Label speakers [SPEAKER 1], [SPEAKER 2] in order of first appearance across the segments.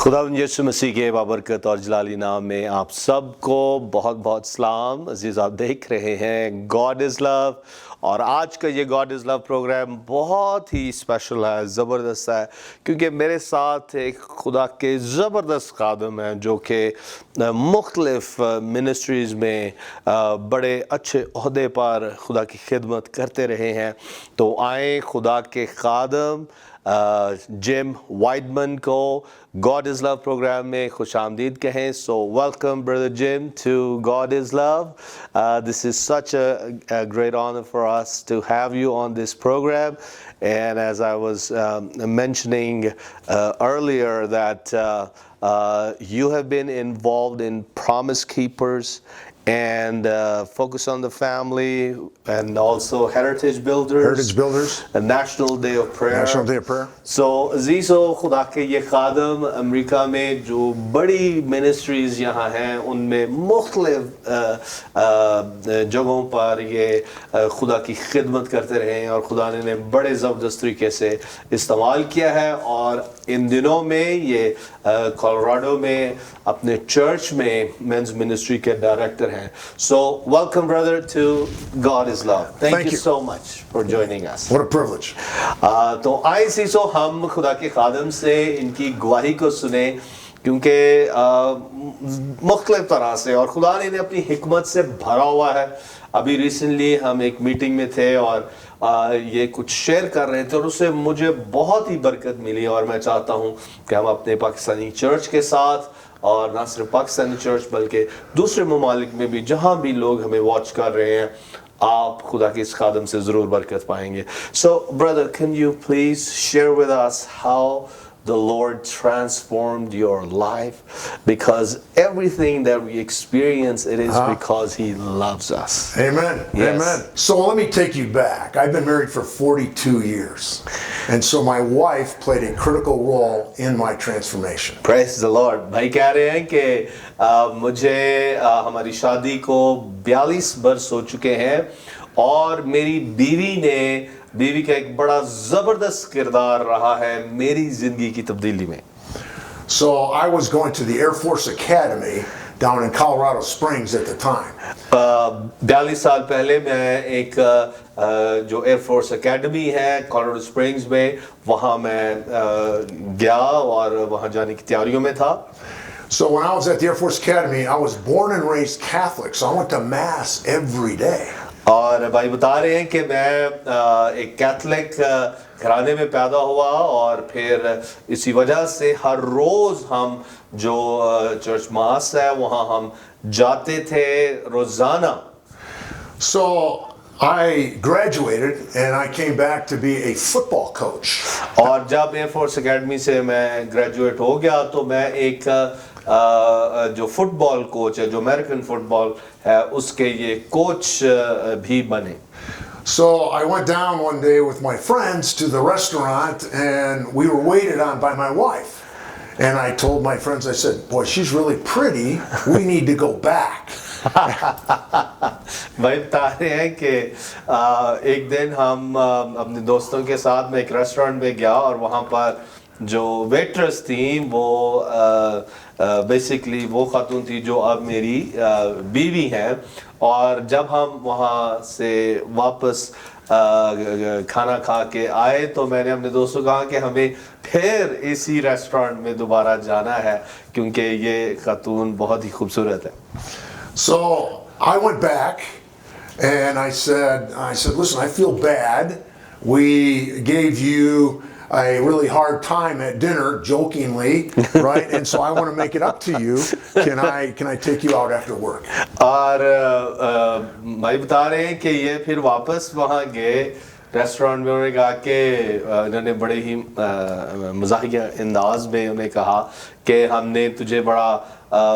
[SPEAKER 1] खुदावंद यीशु मसीह के बाबरकत और जलाली नाम में आप सबको बहुत बहुत सलाम। अजीज़, आप देख रहे हैं गॉड इज़ लव, और आज का ये गॉड इज़ लव प्रोग्राम बहुत ही स्पेशल है, ज़बरदस्त है, क्योंकि मेरे साथ एक खुदा के ज़बरदस्त खादम हैं जो कि मुख्तलिफ़ मिनिस्ट्रीज़ में बड़े अच्छे ओहदे पर खुदा की खिदमत करते रहे हैं। तो आए खुदा के खादम जिम वाइडमन को गॉड इज़ लव प्रोग्राम में खुश आमदीद कहें। So welcome brother Jim to God is love. This is such a great honor for us to have you on this program. And as I was mentioning earlier that you have been involved in Promise Keepers and Focus on the Family, and also Heritage Builders, a National Day of Prayer. So अज़ीज़ो, खुदा के ये खादम America में जो बड़ी ministries यहाँ हैं उनमें मुख्तलिफ जगहों पर ये खुदा की खिदमत करते रहे हैं, और खुदा ने बड़े ज़बरदस्त तरीके से इस्तेमाल किया है। और इन दिनों में ये कोलोराडो में अपने चर्च में मेंस मिनिस्ट्री के डायरेक्टर हैं। So welcome brother to God is Love. Thank you so much for joining us.
[SPEAKER 2] What a privilege.
[SPEAKER 1] तो आए सीसो हम खुदा के खादम से इनकी गवाही को सुने, क्योंकि मुख्तलिफ तरह से और खुदा ने इन्हें अपनी हिकमत से भरा हुआ है। अभी रिसेंटली हम एक मीटिंग में थे और ये कुछ शेयर कर रहे थे और उससे मुझे बहुत ही बरकत मिली, और मैं चाहता हूँ कि हम अपने पाकिस्तानी चर्च के साथ, और ना सिर्फ पाकिस्तानी चर्च बल्कि दूसरे ममालिक में भी जहाँ भी लोग हमें वॉच कर रहे हैं, आप खुदा के इस खादम से ज़रूर बरकत पाएंगे। So brother, can you please share with us how the Lord transformed your life? Because everything that we experience, it is because He loves us.
[SPEAKER 2] Amen.
[SPEAKER 1] Yes.
[SPEAKER 2] Amen. So let me take you back. I've been married for 42 years. And so my wife played a critical role in my transformation.
[SPEAKER 1] Praise the Lord. भाई कह रहे हैं कि मुझे हमारी शादी को 42 वर्ष हो चुके हैं, और मेरी बीवी का एक बड़ा ज़बरदस्त किरदार रहा है मेरी ज़िंदगी की तब्दीली में।
[SPEAKER 2] So I was going to the Air Force Academy down in Colorado Springs at the time.
[SPEAKER 1] 42 साल पहले मैं एक जो एयर फोर्स एकेडमी है कोलोराडो स्प्रिंग्स में, वहाँ मैं गया और वहाँ जाने की तैयारियों में था।
[SPEAKER 2] So when I was at the Air Force Academy, I was born and raised Catholic, so I went to Mass every day.
[SPEAKER 1] और भाई बता रहे हैं कि मैं एक कैथलिक घराने में पैदा हुआ, और फिर इसी वजह से हर रोज़ हम जो चर्च मास है वहाँ हम जाते थे रोज़ाना।
[SPEAKER 2] So I graduated and I came back to be a football coach.
[SPEAKER 1] और जब एयर फोर्स एकेडमी से मैं ग्रेजुएट हो गया तो मैं एक जो फुटबॉल कोच है, जो अमेरिकन फुटबॉल है, उसके ये कोच भी बने।
[SPEAKER 2] So I went down one day with my friends to the restaurant, and we were waited on by my wife. And I told my friends, I said, boy, she's really pretty. We need to go back.
[SPEAKER 1] भाई बता रहे हैं कि एक दिन हम अपने दोस्तों के साथ में एक रेस्टोरेंट में गया, और वहाँ पर जो वेट्रेस थी वो बेसिकली वो खातून थी जो अब मेरी बीवी हैं। और जब हम वहाँ से वापस खाना खा के आए तो मैंने अपने दोस्तों को कहा कि हमें फिर इसी रेस्टोरेंट में दोबारा जाना है, क्योंकि ये खातून बहुत ही खूबसूरत है।
[SPEAKER 2] So I went back and I said, listen, I feel bad. We gave you a really hard time at dinner, jokingly, right? And so I want to make it up to you. Can I take you out after work?
[SPEAKER 1] और भाई बता रहे हैं कि ये फिर वापस वहाँ गए रेस्टोरेंट में। उन्होंने कहा कि इन्होंने बड़े ही मज़ाहिया अंदाज में उन्हें कहा कि हमने तुझे बड़ा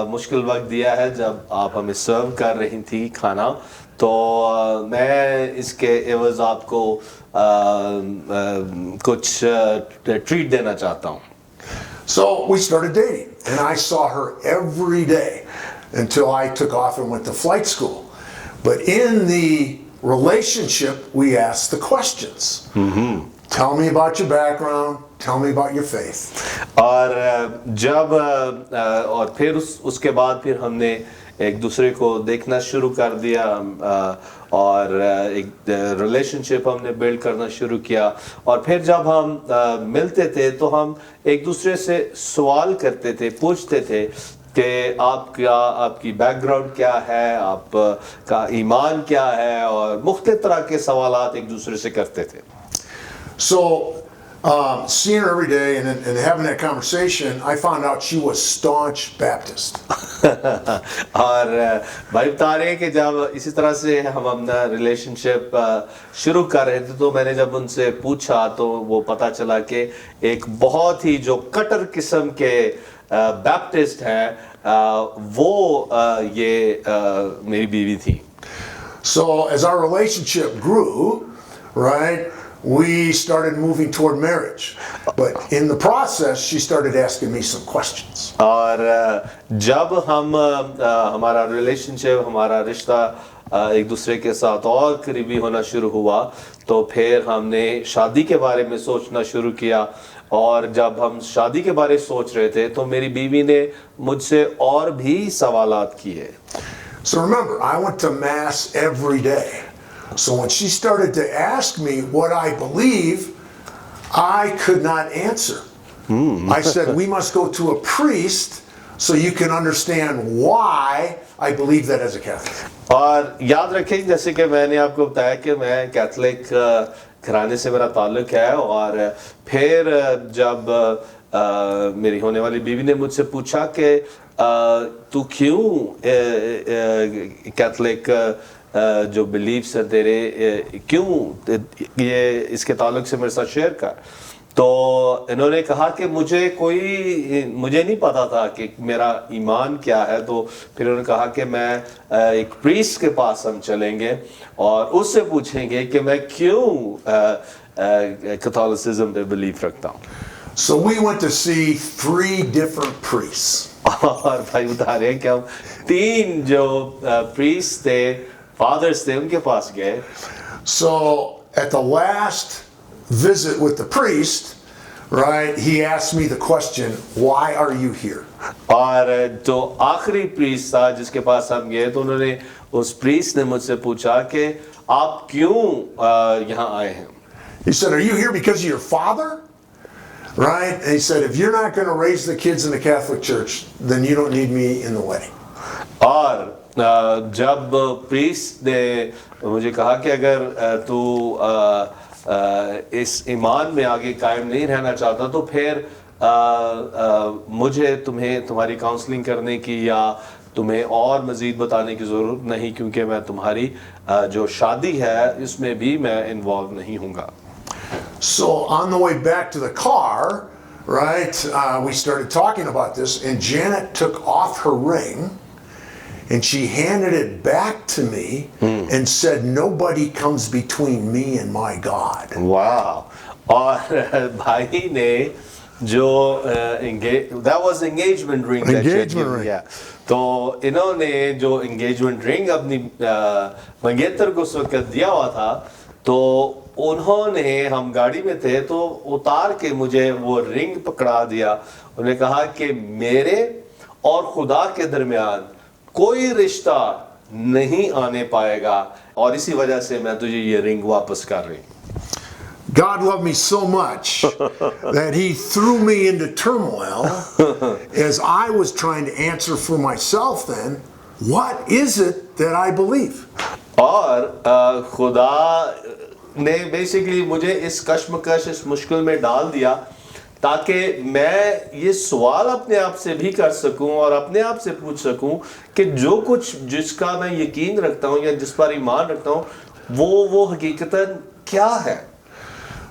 [SPEAKER 1] मुश्किल वक्त दिया है जब आप हमें सर्व कर रही थी खाना, तो मैं इसके एवज़ आपको कुछ ट्रीट देना चाहता हूँ।
[SPEAKER 2] So we started dating, and I saw her every day until I took off and went to flight school. But in the relationship, we asked the questions. Tell me about your background. Tell me about your faith.
[SPEAKER 1] और जब और फिर उसके बाद फिर हमने एक दूसरे को देखना शुरू कर दिया और एक रिलेशनशिप हमने बिल्ड करना शुरू किया और फिर जब हम मिलते थे तो हम एक दूसरे से सवाल करते थे, पूछते थे कि आपकी बैकग्राउंड क्या है, आपका ईमान क्या है और मुख्तलिफ तरह के सवालात एक दूसरे से करते थे.
[SPEAKER 2] So, seeing her every day and having that conversation, I found out she was staunch Baptist.
[SPEAKER 1] और भाई बता रहे हैं कि जब इसी तरह से हम अपना रिलेशनशिप शुरू कर रहे थे तो मैंने जब उनसे पूछा तो वो पता चला कि एक बहुत ही जो कट्टर किस्म के बैप्टिस्ट हैं वो ये मेरी बीवी थी.
[SPEAKER 2] So as our relationship grew, right, we started moving toward marriage. But in the process, she started asking me some questions.
[SPEAKER 1] और जब हम हमारा रिलेशनशिप, हमारा रिश्ता एक दूसरे के साथ और करीबी होना शुरू हुआ तो फिर हमने शादी के बारे में सोचना शुरू किया और जब हम शादी के बारे में सोच रहे थे तो मेरी बीवी ने मुझसे और भी सवालात किए.
[SPEAKER 2] So remember, I went to Mass every day. So when she started to ask me what I believe, I could not answer. I said, we must go to a priest so you can understand why I believe that as a Catholic.
[SPEAKER 1] और याद रखें जैसे कि मैंने आपको बताया कि मैं कैथोलिक घराने से मेरा ताल्लुक है और फिर जब मेरी होने वाली बीवी ने मुझसे पूछा कि तू क्यों कैथोलिक जो बिलीव्स है तेरे क्यों ये इसके ताल्लुक से मेरे साथ शेयर कर, तो इन्होंने कहा कि मुझे नहीं पता था कि मेरा ईमान क्या है. तो फिर उन्होंने कहा कि मैं एक प्रीस्ट के पास हम चलेंगे और उससे पूछेंगे कि मैं क्यों कैथोलिसिज्म पे बिलीव रखता हूँ.
[SPEAKER 2] So we went to see 3 different priests.
[SPEAKER 1] और भाई बता रहे हैं कि हम 3 जो प्रीस्ट थे, फादर्स थे, उनके पास गए.
[SPEAKER 2] So at the last visit with the priest, right, he asked me the question, why are you here?
[SPEAKER 1] और जो आखिरी प्रीस्ट था जिसके पास हम गए तो उन्होंने उस प्रीस्ट ने मुझसे पूछा कि आप क्यों यहाँ आए हैं.
[SPEAKER 2] He said, are you here because of your father? Right? And he said, if you're not going to raise the kids in the Catholic Church, then you don't need me in the wedding.
[SPEAKER 1] और जब priest ने मुझे कहा कि अगर तू इस ईमान में आगे कायम नहीं रहना चाहता तो फिर मुझे तुम्हारी काउंसलिंग करने की या तुम्हें और मज़ीद बताने की ज़रूरत नहीं क्योंकि मैं तुम्हारी जो शादी है इसमें भी मैं इन्वॉल्व नहीं हूँगा.
[SPEAKER 2] So on the way back to the car, right, we started talking about this, and Janet took off her ring and she handed it back to me and said, nobody comes between me and my God.
[SPEAKER 1] Wow. और भाई ने जो that was engagement ring.
[SPEAKER 2] Engagement ring.
[SPEAKER 1] Yeah. तो इन्होंने जो engagement ring अपनी मंगेतर को उस वक्त दिया हुआ था तो उन्होंने हम गाड़ी में थे तो उतार के मुझे वो रिंग पकड़ा दिया. उन्होंने कहा कि मेरे और खुदा के दरमियान कोई रिश्ता नहीं आने पाएगा और इसी वजह से मैं तुझे ये रिंग वापस कर रही हूँ.
[SPEAKER 2] God loved me so much that he threw me into turmoil as I was trying to answer for myself then, what is it that I believe?
[SPEAKER 1] और खुदा ने बेसिकली मुझे इस कश्मकश इस मुश्किल में डाल दिया ताकि मैं ये सवाल अपने आप से भी कर सकूं और अपने आप से पूछ सकूं कि जो कुछ जिसका मैं यकीन रखता हूं या जिस पर ईमान रखता हूं वो हकीकतन क्या है.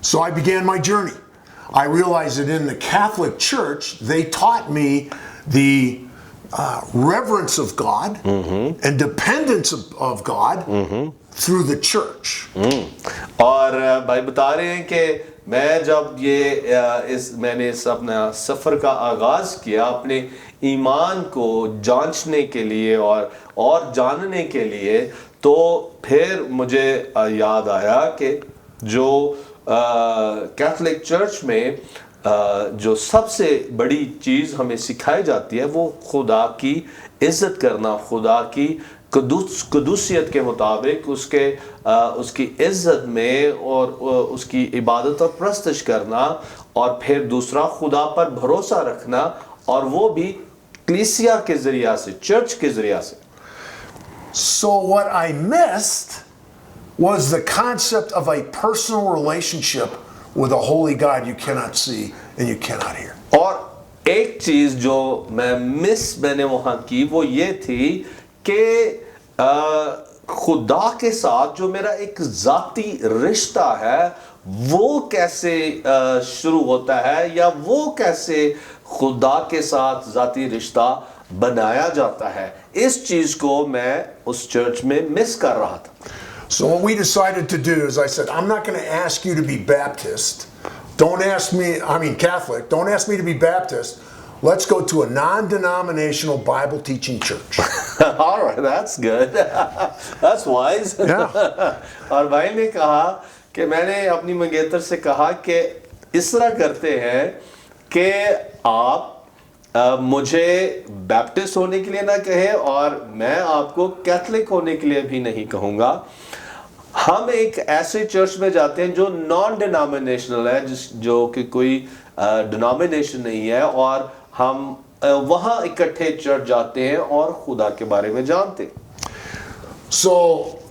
[SPEAKER 2] So I began my journey. I realized that in the Catholic Church, they taught me the reverence of God and dependence of God through the church.
[SPEAKER 1] और भाई बता रहे हैं कि मैं जब मैंने इस अपना सफ़र का आगाज़ किया अपने ईमान को जांचने के लिए और जानने के लिए तो फिर मुझे याद आया कि जो कैथोलिक चर्च में जो सबसे बड़ी चीज़ हमें सिखाई जाती है वो खुदा की इज्जत करना, खुदा की कदूसियत के मुताबिक उसकी इज्जत में और उसकी इबादत और प्रस्तश करना, और फिर दूसरा खुदा पर भरोसा रखना, और वो भी कलीसिया के जरिया से, चर्च के जरिया से।
[SPEAKER 2] So what I missed was the concept of a personal relationship with a holy God you cannot see and you cannot hear.
[SPEAKER 1] और एक चीज जो मैंने वहां की वो ये थी कि खुदा के साथ जो मेरा एक जाती रिश्ता है वो कैसे शुरू होता है, या वो कैसे खुदा के साथ जाती रिश्ता बनाया जाता है, इस चीज को मैं उस चर्च में मिस कर रहा था।
[SPEAKER 2] So what we decided to do is I said, I'm not going to ask you to be Baptist. Don't ask me, I mean Catholic, don't ask me to be Baptist. Let's go to a non-denominational Bible teaching church.
[SPEAKER 1] All right, that's good. That's wise.
[SPEAKER 2] Yeah.
[SPEAKER 1] और भाई ने कहा कि मैंने अपनी मंगेतर से कहा कि इस तरह करते हैं कि आप मुझे बैप्टिस्ट होने के लिए ना कहें और मैं आपको कैथलिक होने के लिए भी नहीं कहूँगा। हम एक ऐसे चर्च में जाते हैं जो नॉन डिनोमिनेशनल है, जो कि कोई डिनोमिनेशन नहीं है, और हम वहाँ इकट्ठे चर्च जाते हैं और खुदा के बारे में जानते हैं।
[SPEAKER 2] So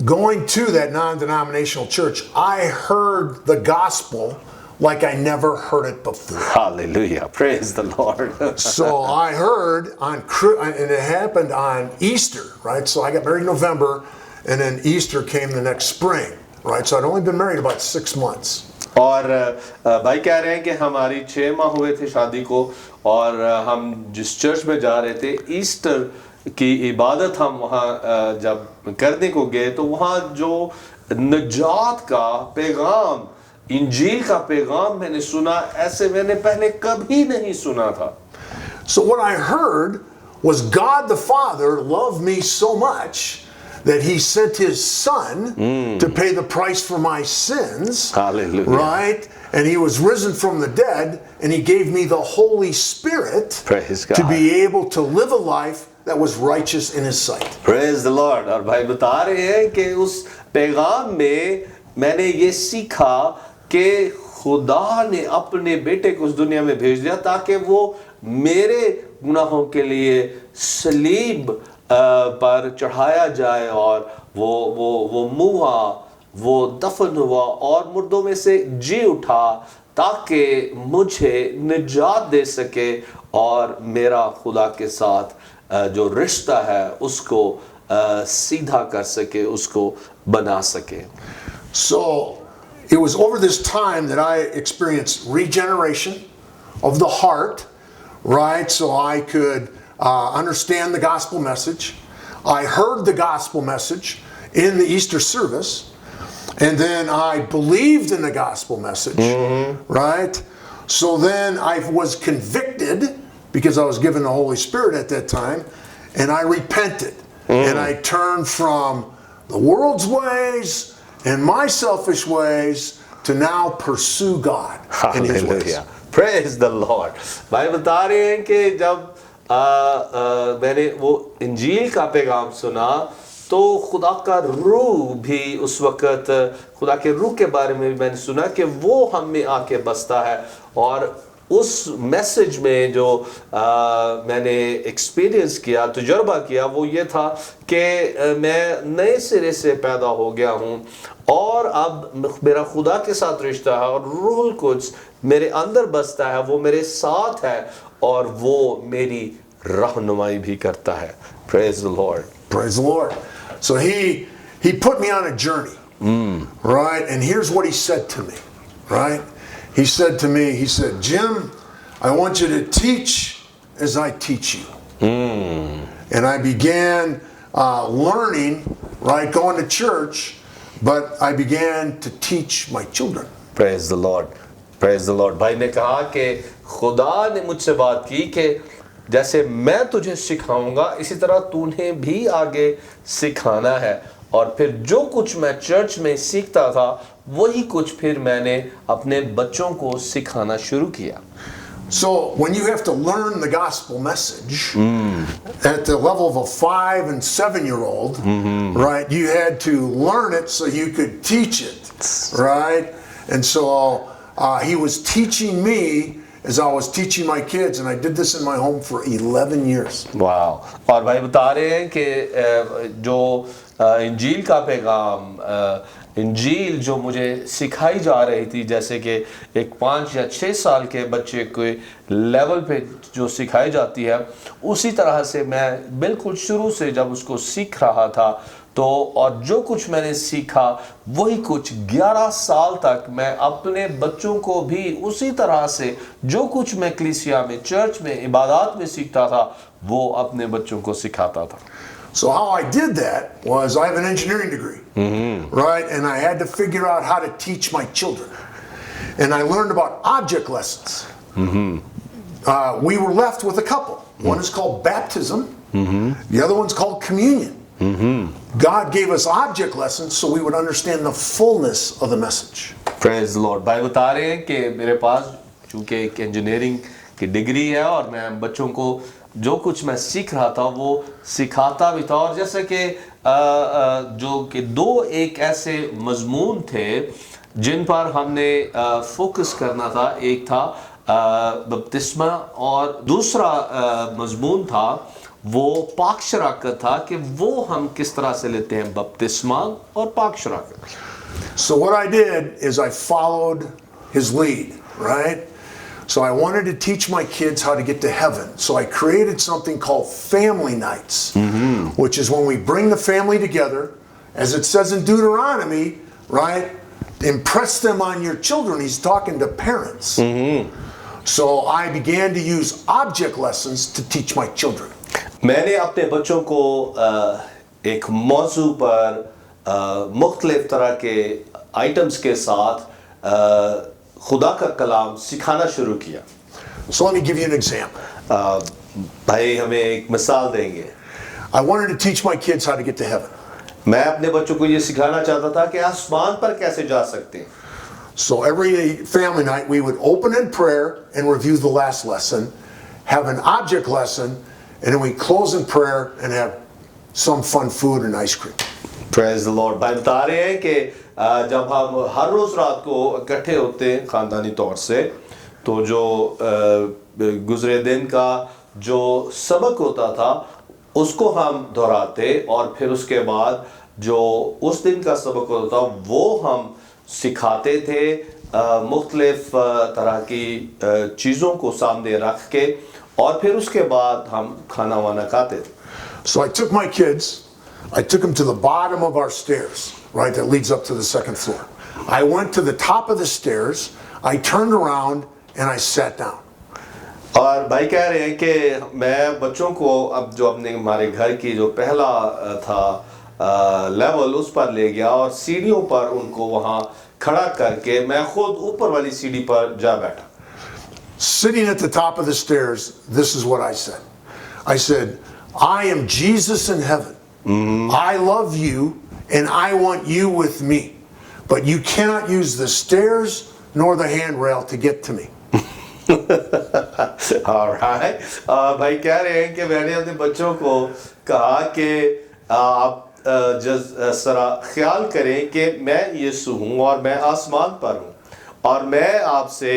[SPEAKER 2] going to that non-denominational church, I heard the gospel like I never heard it before.
[SPEAKER 1] Hallelujah. Praise the Lord.
[SPEAKER 2] So I heard and it happened on Easter, right? So I got married in November, and then Easter came the next spring, right? So I'd only been married about 6 months.
[SPEAKER 1] और भाई कह रहे हैं कि हमारी 6 माह हुए थे शादी को, और हम जिस चर्च में जा रहे थे, ईस्टर की इबादत हम वहाँ जब करने को गए तो वहाँ जो निजात का पैगाम, इंजील का पैगाम मैंने सुना, ऐसे मैंने पहले कभी नहीं सुना था।
[SPEAKER 2] So what I heard was God the Father loved me so much that he sent his son to pay the price for my sins.
[SPEAKER 1] Hallelujah.
[SPEAKER 2] Right? And he was risen from the dead, and he gave me the Holy Spirit
[SPEAKER 1] Praise God.
[SPEAKER 2] to be able to live a life that was righteous in his sight.
[SPEAKER 1] Praise the Lord. और भाई बता रहे हैं कि उस पैगाम में मैंने ये सीखा कि खुदा ने अपने बेटे को इस दुनिया में भेज दिया ताकि वो मेरे गुनाहों के लिए सलीब पर चढ़ाया जाए, और वो मुआ, वो दफन हुआ और मुर्दों में से जी उठा ताकि मुझे निजात दे सके और मेरा खुदा के साथ जो रिश्ता है उसको सीधा कर सके, उसको बना सके।
[SPEAKER 2] So it was over this time that I experienced regeneration of the heart, right? So I could understand the gospel message. I heard the gospel message in the Easter service, and then I believed in the gospel message, right? So then I was convicted because I was given the Holy Spirit at that time, and I repented, and I turned from the world's ways and my selfish ways to now pursue God in His ways.
[SPEAKER 1] Hallelujah. Praise the Lord. भाई बता रहे हैं कि जब मैंने वो इंजील का पैगाम सुना तो खुदा का रूह भी उस वक़्त, खुदा के रूह के बारे में भी मैंने सुना कि वो हम में आके बसता है, और उस मैसेज में जो मैंने एक्सपीरियंस किया, तजुर्बा किया, वो ये था कि मैं नए सिरे से पैदा हो गया हूँ और अब मेरा खुदा के साथ रिश्ता है और रूह कुछ मेरे अंदर बसता है, वो मेरे साथ है और वो मेरी रहनुमाई भी करता है। Praise the Lord.
[SPEAKER 2] Praise the Lord. So he put me on a journey, right? And here's what he said to me, right? He said to me, he said, Jim, I want you to teach as I teach you. And I began learning, right, going to church, but I began to teach my children.
[SPEAKER 1] Praise the Lord. Praise the Lord. भाई ने कहा कि खुदा ने मुझसे बात की कि जैसे मैं तुझे सिखाऊंगा इसी तरह तूने भी आगे सिखाना है, और फिर जो कुछ मैं चर्च में सीखता था वही कुछ फिर मैंने अपने बच्चों को सिखाना शुरू किया।
[SPEAKER 2] So when you have to learn the gospel message at the level of a 5 and 7-year-old, right? You had to learn it so you could teach it, right? And so he was teaching me as I was teaching my kids, and I did this in my home for 11 years.
[SPEAKER 1] वाह। और भाई बता रहे हैं कि जो इंजील का पैगाम, इंजील जो मुझे सिखाई जा रही थी, जैसे कि एक 5 या 6 साल के बच्चे के लेवल पे जो सिखाई जाती है, उसी तरह से मैं बिल्कुल शुरू से जब उसको सीख रहा था, तो और जो कुछ मैंने सीखा वही कुछ 11 साल तक मैं अपने बच्चों को भी उसी तरह से जो कुछ मैं कलीसिया में, चर्च में, इबादत में सीखता था, वो अपने बच्चों को सिखाता था।
[SPEAKER 2] So how I did that was I have an engineering degree, right? And I had to figure out how to teach my children. And I learned about object lessons. We were left with a couple. One is called baptism. The other one's called communion. God gave us object lessons so we would understand the fullness of the message.
[SPEAKER 1] Praise the Lord। भाई बता रहे हैं कि मेरे पास चूँकि एक engineering की degree है और मैं बच्चों को जो कुछ मैं सीख रहा था वो सिखाता भी था। और जैसे कि जो कि 2 एक ऐसे मजमून थे जिन पर हमने फोकस करना था। एक था बपतिस्मा और दूसरा मजमून था वो पाक शराकत था, कि वो हम किस तरह से लेते हैं बपतिस्मा और पाक शराकत।
[SPEAKER 2] So what I did is I followed his lead, right? So I wanted to teach my kids how to get to heaven. So I created something called family nights, which is when we bring the family together, as it says in Deuteronomy, right? Impress them on your children. He's talking to parents. So I began to use object lessons to teach my children.
[SPEAKER 1] मैंने अपने बच्चों को एक मौजू पर मुख्तलिफ तरह के आइटम्स के साथ खुदा का कलाम सिखाना शुरू किया।
[SPEAKER 2] So let me give you an example.
[SPEAKER 1] भाई हमें एक मिसाल देंगे।
[SPEAKER 2] I wanted to teach my kids how to get to heaven.
[SPEAKER 1] मैं अपने बच्चों को ये सिखाना चाहता था कि आसमान पर कैसे जा सकते हैं।
[SPEAKER 2] So every family night we would open in prayer and review the last lesson, have an object lesson, and then we close in prayer and have some fun food and ice cream.
[SPEAKER 1] Praise the Lord। भाई बता रहे हैं कि जब हम हर रोज़ रात को इकट्ठे होते हैं ख़ानदानी तौर से, तो जो गुज़रे दिन का जो सबक होता था उसको हम दोहराते, और फिर उसके बाद जो उस दिन का सबक होता था वो हम सिखाते थे मुख्तलिफ तरह की चीज़ों को सामने रख के, और फिर उसके बाद हम खाना वाना खाते थे।
[SPEAKER 2] So I took my kids, I took them to the bottom of our stairs, right, that leads up to the second floor. I went to the top of the stairs, I turned around and I sat down.
[SPEAKER 1] और भाई कह रहे हैं कि मैं बच्चों को अब जो अपने हमारे घर की जो पहला था लेवल उस पर ले गया, और सीढ़ियों पर उनको वहाँ खड़ा करके मैं खुद ऊपर वाली सीढ़ी पर जा बैठा।
[SPEAKER 2] Sitting at the top of the stairs, this is what I said. I said, I am Jesus in heaven. I love you and I want you with me. But you cannot use the stairs nor the handrail to get to me.
[SPEAKER 1] Alright। भाई कह रहे हैं कि मैंने अपने बच्चों को कहा कि आप जरा ख्याल करें कि मैं यीशु हूँ और मैं आसमान पर हूँ, और मैं आपसे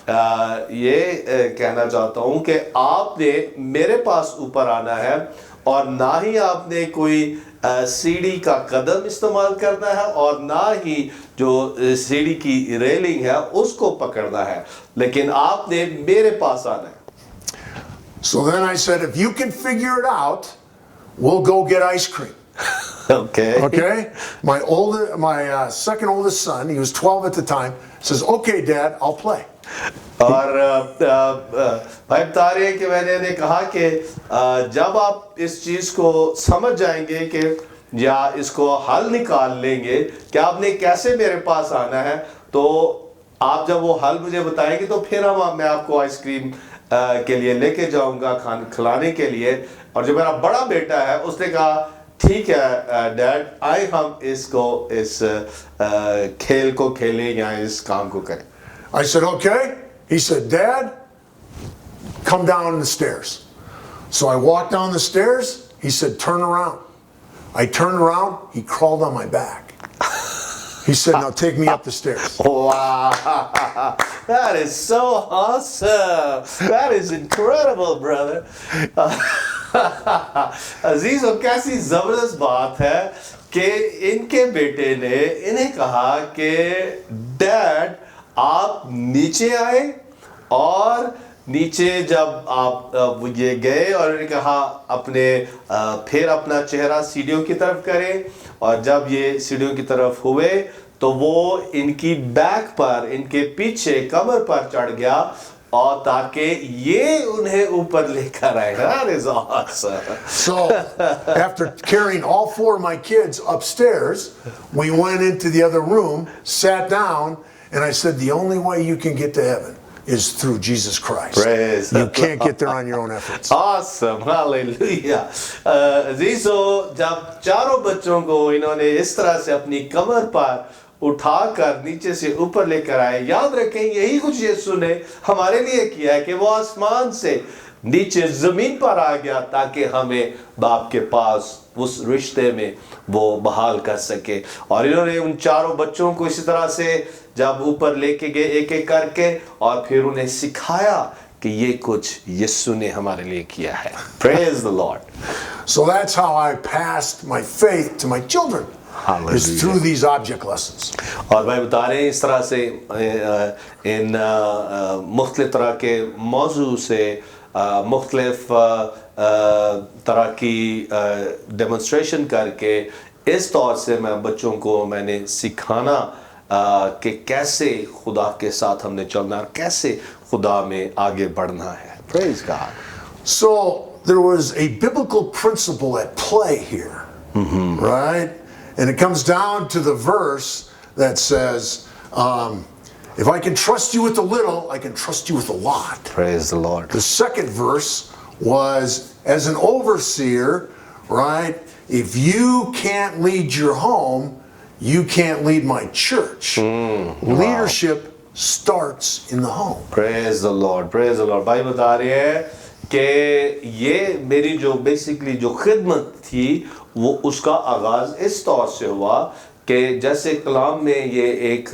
[SPEAKER 1] ये कहना चाहता हूँ कि आपने मेरे पास ऊपर आना है, और ना ही आपने कोई सीढ़ी का कदम इस्तेमाल करना है और ना ही जो सीढ़ी की रेलिंग है उसको पकड़ना है, लेकिन आपने मेरे पास आना है।
[SPEAKER 2] So then I said, if you can figure it out, we'll go get ice cream.
[SPEAKER 1] Okay.
[SPEAKER 2] Okay? My second oldest son, he was 12 at the time, says, okay, Dad, I'll play.
[SPEAKER 1] और भाई बता रहे हैं कि मैंने कहा कि जब आप इस चीज़ को समझ जाएंगे कि या इसको हल निकाल लेंगे कि आपने कैसे मेरे पास आना है, तो आप जब वो हल मुझे बताएंगे तो फिर मैं आपको आइसक्रीम के लिए लेके जाऊंगा खिलाने के लिए। और जो मेरा बड़ा बेटा है उसने कहा, ठीक है डैड, आए हम इस खेल को खेलें या इस काम को करें.
[SPEAKER 2] I said, okay. He said, Dad, come down the stairs. So I walked down the stairs. He said, turn around. I turned around. He crawled on my back. He said, now take me up the stairs.
[SPEAKER 1] Wow, that is so awesome. That is incredible, brother. अजीजों, कैसी जबरदस्त बात है कि इनके बेटे ने इन्हें कहा कि डैड आप नीचे आए, और नीचे जब आप ये गए और उन्होंने कहा अपने फिर अपना चेहरा सीढ़ियों की तरफ करें, और जब ये सीढ़ियों की तरफ हुए तो वो इनकी बैक पर, इनके पीछे कमर पर चढ़ गया, और ताकि ये उन्हें ऊपर लेकर आए. That is awesome.
[SPEAKER 2] So after carrying all 4 of my kids upstairs, we went into the other room, sat down, and I said, the only way you can get to heaven is through Jesus Christ.
[SPEAKER 1] Praise
[SPEAKER 2] You can't get there on your own efforts.
[SPEAKER 1] Awesome, hallelujah. अजीजों, जब चारों बच्चों को इन्होंने इस तरह से अपनी कमर पर उठाकर नीचे से ऊपर लेकर आए, याद रखें यही कुछ यीशु ने हमारे लिए किया है कि वो आसमान से नीचे जमीन पर आ गया ताकि हमें बाप के पास उस रिश्ते में वो बहाल कर सके. और इन्होंने उन चारों बच्चों को इसी तरह से जब ऊपर लेके गए एक एक करके, और फिर उन्हें सिखाया कि ये कुछ यीशु ने हमारे लिए किया है. Praise the Lord.
[SPEAKER 2] So that's how I passed my faith to my children.
[SPEAKER 1] Hallelujah.
[SPEAKER 2] Is through these object lessons.
[SPEAKER 1] और भाई बता रहे हैं इस तरह से इन मुख्तलिफ तरह के मौजू से मुख्तलिफ तरह की डेमोन्स्ट्रेशन करके इस तौर से मैं बच्चों को मैंने सिखाना कि कैसे खुदा के साथ हमने चलना है, कैसे खुदा में आगे बढ़ना है. Praise God.
[SPEAKER 2] So there was a biblical principle at play here, right? And it comes down to the verse that says, if I can trust you with a little, I can trust you with a lot.
[SPEAKER 1] Praise the Lord.
[SPEAKER 2] The second verse was, as an overseer, right? If you can't lead your home, you can't lead my church. Leadership starts in the home.
[SPEAKER 1] Praise the Lord. Praise the Lord. भाई बता रहे हैं कि ये मेरी जो basically जो खिदमत थी वो उसका आगाज इस तौर से हुआ कि जैसे कलाम में ये एक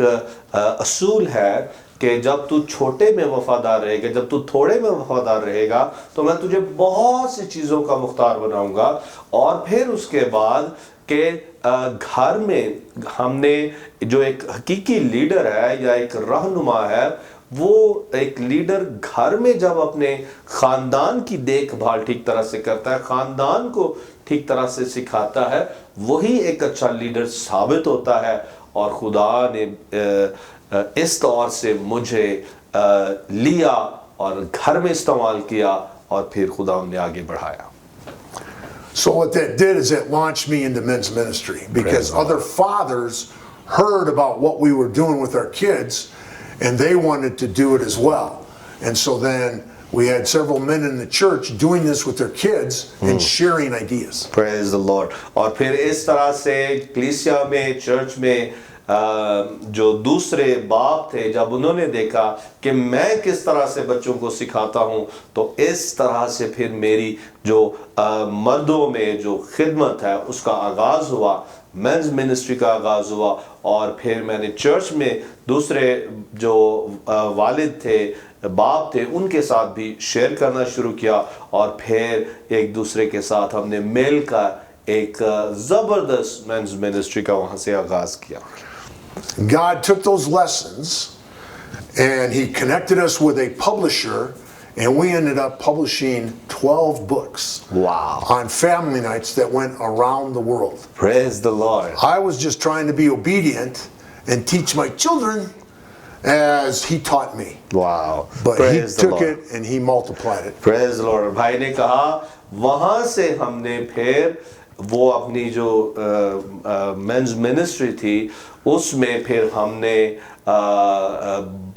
[SPEAKER 1] असूल है कि जब तू छोटे में वफादार रहेगा, जब तू थोड़े में वफादार रहेगा, तो मैं तुझे बहुत सी चीज़ों का मुख्तार बनाऊंगा. और फिर उसके बाद कि घर में हमने जो एक हकीकी लीडर है या एक रहनुमा है, वो एक लीडर घर में जब अपने ख़ानदान की देखभाल ठीक तरह से करता है, ख़ानदान को ठीक तरह से सिखाता है, वही एक अच्छा लीडर साबित होता है. और खुदा ने इस तौर से मुझे लिया और घर में इस्तेमाल किया, और फिर खुदा ने आगे बढ़ाया.
[SPEAKER 2] So what that did is it launched me into men's ministry, because other fathers heard about what we were doing with our kids, and they wanted to do it as well. And so then we had several men in the church doing this with their kids and sharing ideas.
[SPEAKER 1] Praise the Lord. और फिर इस तरह से कलीसिया में, church में जो दूसरे बाप थे, जब उन्होंने देखा कि मैं किस तरह से बच्चों को सिखाता हूं, तो इस तरह से फिर मेरी जो मर्दों में जो खिदमत है उसका आगाज़ हुआ, मेंस मिनिस्ट्री का आगाज़ हुआ. और फिर मैंने चर्च में दूसरे जो वालिद थे, बाप थे, उनके साथ भी शेयर करना शुरू किया, और फिर एक दूसरे के साथ हमने मिल कर एक ज़बरदस्त मेंस मिनिस्ट्री का वहाँ से आगाज़ किया.
[SPEAKER 2] God took those lessons and he connected us with a publisher, and we ended up publishing 12 books.
[SPEAKER 1] Wow.
[SPEAKER 2] On family nights that went around the world.
[SPEAKER 1] Praise the Lord.
[SPEAKER 2] I was just trying to be obedient and teach my children as he taught me.
[SPEAKER 1] Wow.
[SPEAKER 2] But
[SPEAKER 1] Praise
[SPEAKER 2] he
[SPEAKER 1] the
[SPEAKER 2] took
[SPEAKER 1] Lord.
[SPEAKER 2] it and he multiplied it.
[SPEAKER 1] Praise the Lord. भाई ने कहा वहाँ से हमने फिर वो अपनी जो मेंस मिनिस्ट्री थी उसमें फिर हमने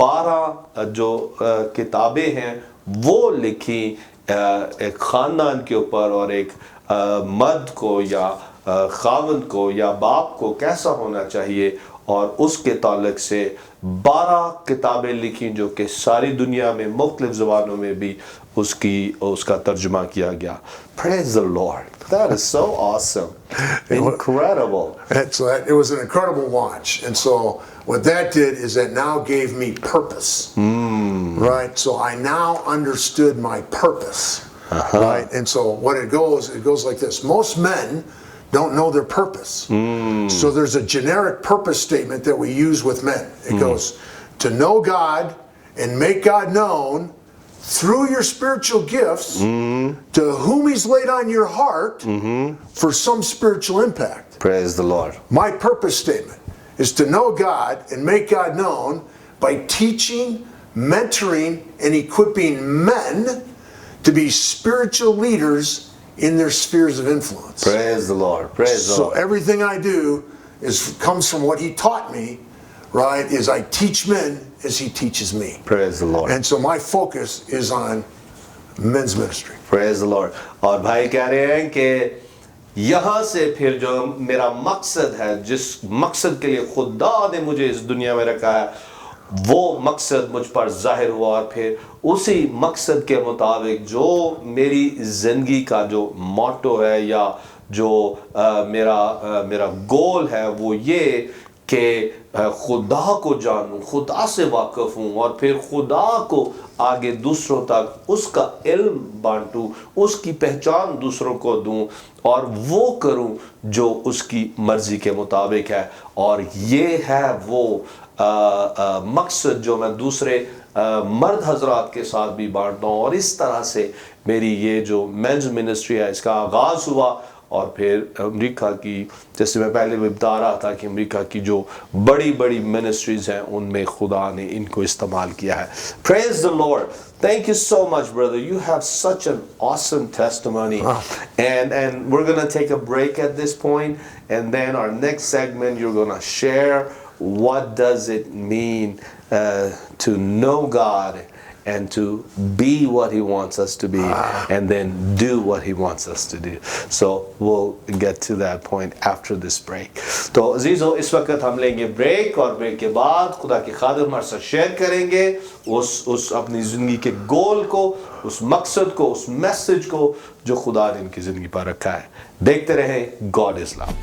[SPEAKER 1] 12 जो किताबें हैं वो लिखी एक ख़ानदान के ऊपर, और एक मर्द को या खावंद को या बाप को कैसा होना चाहिए, और उसके ताल्लुक से 12 किताबें लिखी जो कि सारी दुनिया में मुख्तलिफ ज़बानों में भी उसका तर्जुमा किया गया. Praise the Lord. That is so awesome. Incredible.
[SPEAKER 2] And so it was an incredible launch. And so what that did is that now gave me purpose. Right? So I now understood my purpose. Right? And so what it goes like this. Most men don't know their purpose. So there's a generic purpose statement that we use with men. It goes to know God and make God known through your spiritual gifts to whom He's laid on your heart for some spiritual impact.
[SPEAKER 1] Praise the Lord.
[SPEAKER 2] My purpose statement is to know God and make God known by teaching, mentoring, and equipping men to be spiritual leaders in their spheres of influence.
[SPEAKER 1] Praise the Lord. Praise the
[SPEAKER 2] So
[SPEAKER 1] Lord.
[SPEAKER 2] everything I do comes from what He taught me, right? Is I teach men as He teaches me.
[SPEAKER 1] Praise the Lord.
[SPEAKER 2] And so my focus is on men's ministry.
[SPEAKER 1] Praise the Lord. और भाई कह रहे हैं कि यहाँ से फिर जो मेरा मकसद है, जिस मकसद के लिए खुदा ने मुझे इस दुनिया में रखा है, वो मकसद मुझ पर जाहिर हुआ, और फिर उसी मकसद के मुताबिक जो मेरी ज़िंदगी का जो मोटो है या जो मेरा गोल है वो ये कि खुदा को जानूं, खुदा से वाकिफ हूँ, और फिर खुदा को आगे दूसरों तक उसका इल्म बांटूं, उसकी पहचान दूसरों को दूं, और वो करूं जो उसकी मर्जी के मुताबिक है. और ये है वो मकसद जो मैं दूसरे मर्द हजरात के साथ भी बांटता हूँ. और इस तरह से मेरी ये जो मेंस मिनिस्ट्री है इसका आगाज़ हुआ. और फिर अमेरिका की, जैसे मैं पहले भी बता रहा था कि अमेरिका की जो बड़ी बड़ी मिनिस्ट्रीज़ हैं उनमें खुदा ने इनको इस्तेमाल किया है. Praise the Lord. Thank you so much, brother. You have such an awesome testimony. And we're going to take a break at this point, and then our next segment you're going to share what does it mean to know God and to be what He wants us to be, and then do what He wants us to do. So we'll get to that point after this break. तो अजीज़ों, इस वक्त हम लेंगे break, और break के बाद खुदा के खादिम हमारे साथ शेयर करेंगे उस अपनी ज़िंदगी के गोल को, उस मकसद को, उस मैसेज को जो खुदा ने इनकी ज़िंदगी पर रखा है. देखते रहें God is love.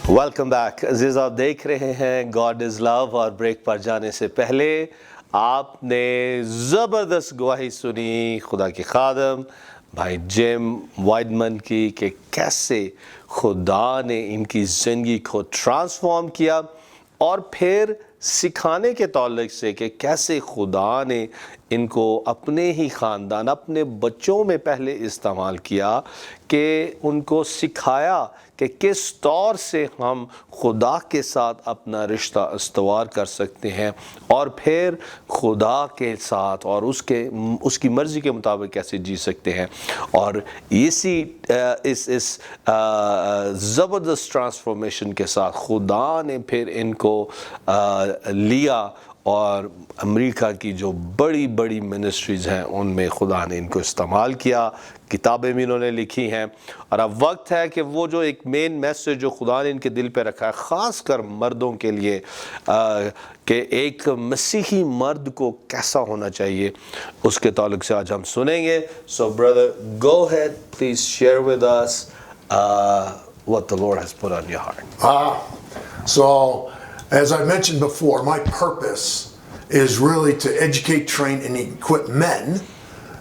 [SPEAKER 1] Welcome back अजीज़, आप देख रहे हैं गॉड इज़ लव. और ब्रेक पर जाने से पहले आपने ज़बरदस्त गवाही सुनी खुदा के खादम भाई जिम वाइडमन की कि कैसे खुदा ने इनकी ज़िंदगी को ट्रांसफॉर्म किया, और फिर सिखाने के ताल्लुक से कि कैसे खुदा ने इनको अपने ही ख़ानदान, अपने बच्चों में पहले इस्तेमाल किया, कि उनको सिखाया कि किस तौर से हम खुदा के साथ अपना रिश्ता इस्तवार कर सकते हैं, और फिर खुदा के साथ और उसकी मर्ज़ी के मुताबिक कैसे जी सकते हैं. और इस ज़बरदस्त ट्रांसफॉर्मेशन के साथ खुदा ने फिर इनको लिया, और अमेरिका की जो बड़ी बड़ी मिनिस्ट्रीज़ हैं उनमें खुदा ने इनको इस्तेमाल किया. किताबें भी इन्होंने लिखी हैं. और अब वक्त है कि वो जो एक मेन मैसेज जो खुदा ने इनके दिल पे रखा है, ख़ास कर मर्दों के लिए, कि एक मसीही मर्द को कैसा होना चाहिए, उसके ताल्लुक से आज हम सुनेंगे. सो brother, go ahead, please share with us what the Lord has put on your heart.
[SPEAKER 2] So, as I mentioned before, my purpose is really to educate, train, and equip men,